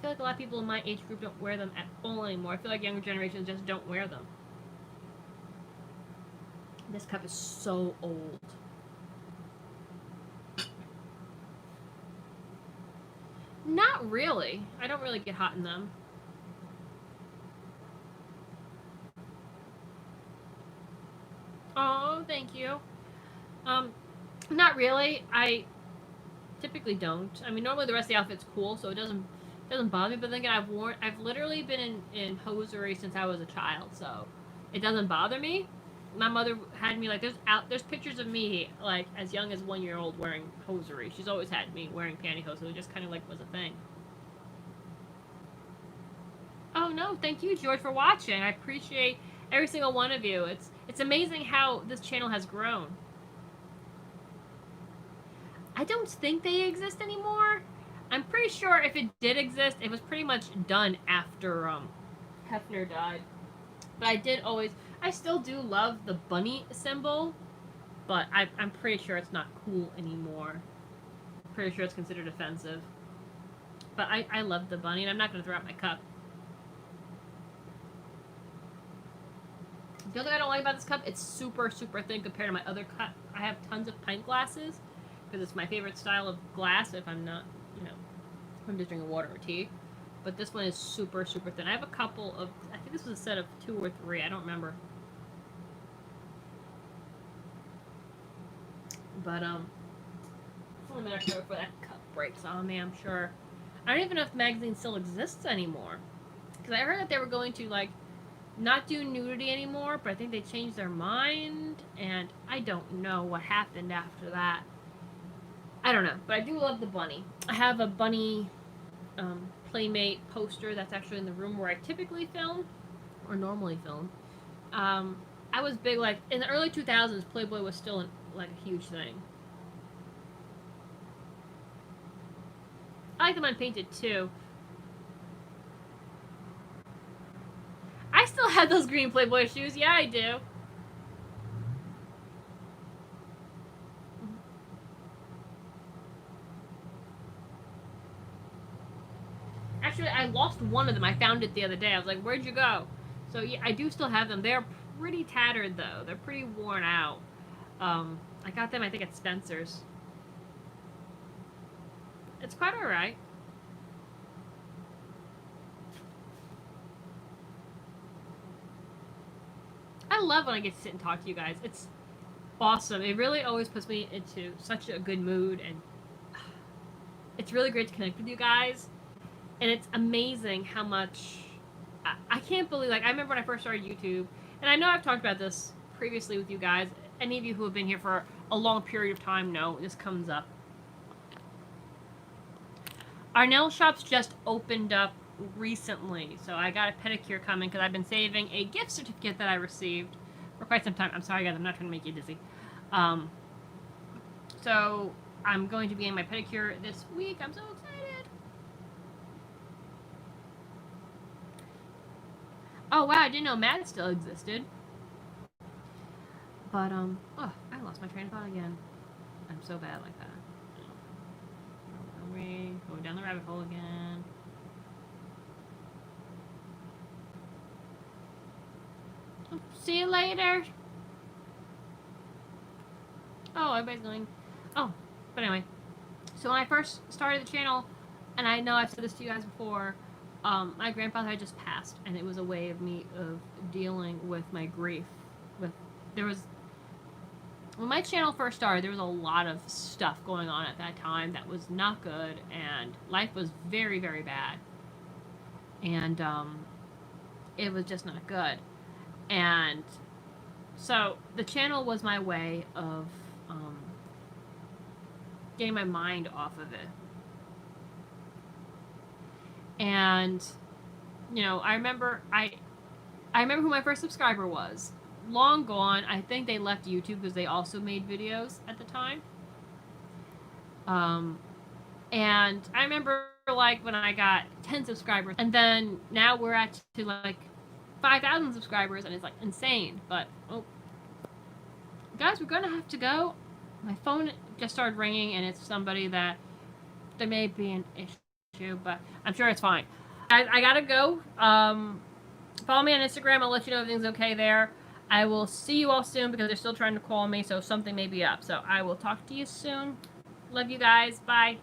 like a lot of people in my age group don't wear them at all anymore. I feel like younger generations just don't wear them. This cup is so old. Not really. I don't really get hot in them. Oh, thank you. Not really. I typically don't. I mean, normally the rest of the outfit's cool, so it doesn't bother me. But then again, I've literally been in hosiery since I was a child, so it doesn't bother me. My mother had me like there's pictures of me like as young as 1 year old wearing hosiery. She's always had me wearing pantyhose, so it just kind of like was a thing. Oh no, thank you, George, for watching. I appreciate every single one of you. It's amazing how this channel has grown. I don't think they exist anymore. I'm pretty sure if it did exist, it was pretty much done after Hefner died. But I still do love the bunny symbol, but I'm pretty sure it's not cool anymore. Pretty sure it's considered offensive. But I love the bunny, and I'm not going to throw out my cup. The other thing I don't like about this cup, it's super, super thin compared to my other cup. I have tons of pint glasses, because it's my favorite style of glass if I'm not, if I'm just drinking water or tea. But this one is super, super thin. I have a couple of, I think this was a set of 2 or 3, I don't remember. But, it's only a minute before that cup breaks on me, I'm sure. I don't even know if the magazine still exists anymore. Because I heard that they were going to, like, not do nudity anymore, but I think they changed their mind, and I don't know what happened after that. I don't know, but I do love the bunny. I have a bunny Playmate poster that's actually in the room where I typically film, or normally film. I was big, like, in the early 2000s, Playboy was still, like, a huge thing. I like them unpainted, too. I still have those green Playboy shoes. Yeah, I do. Actually, I lost one of them. I found it the other day. I was like, where'd you go? So, yeah, I do still have them. They're pretty tattered, though. They're pretty worn out. I got them, I think, at Spencer's. It's quite alright. I love when I get to sit and talk to you guys. It's awesome. It really always puts me into such a good mood, and it's really great to connect with you guys. And it's amazing how much I can't believe. Like, I remember when I first started YouTube, and I know I've talked about this previously with you guys. Any of you who have been here for a long period of time know this comes up. Our nail shop's just opened up recently, so I got a pedicure coming because I've been saving a gift certificate that I received for quite some time. I'm sorry, guys, I'm not trying to make you dizzy. So I'm going to be getting my pedicure this week. I'm so excited. Oh wow, I didn't know Mad still existed. But oh, I lost my train of thought again. I'm so bad like that. Going down the rabbit hole again. See you later. Oh, everybody's going. Oh, but anyway. So when I first started the channel, and I know I've said this to you guys before, my grandfather had just passed, and it was a way of me of dealing with my grief. When my channel first started, there was a lot of stuff going on at that time that was not good, and life was very, very bad. And it was just not good. And so the channel was my way of getting my mind off of it. And I remember who my first subscriber was. Long gone. I think they left YouTube because they also made videos at the time. And I remember like when I got 10 subscribers, and then now we're at to like 5,000 subscribers, and it's like insane. But guys, we're gonna have to go. My phone just started ringing, and it's somebody that there may be an issue, but I'm sure it's fine. Guys, I gotta go. Follow me on Instagram. I'll let you know if everything's okay there. I will see you all soon because they're still trying to call me, so something may be up. So I will talk to you soon. Love you guys. Bye.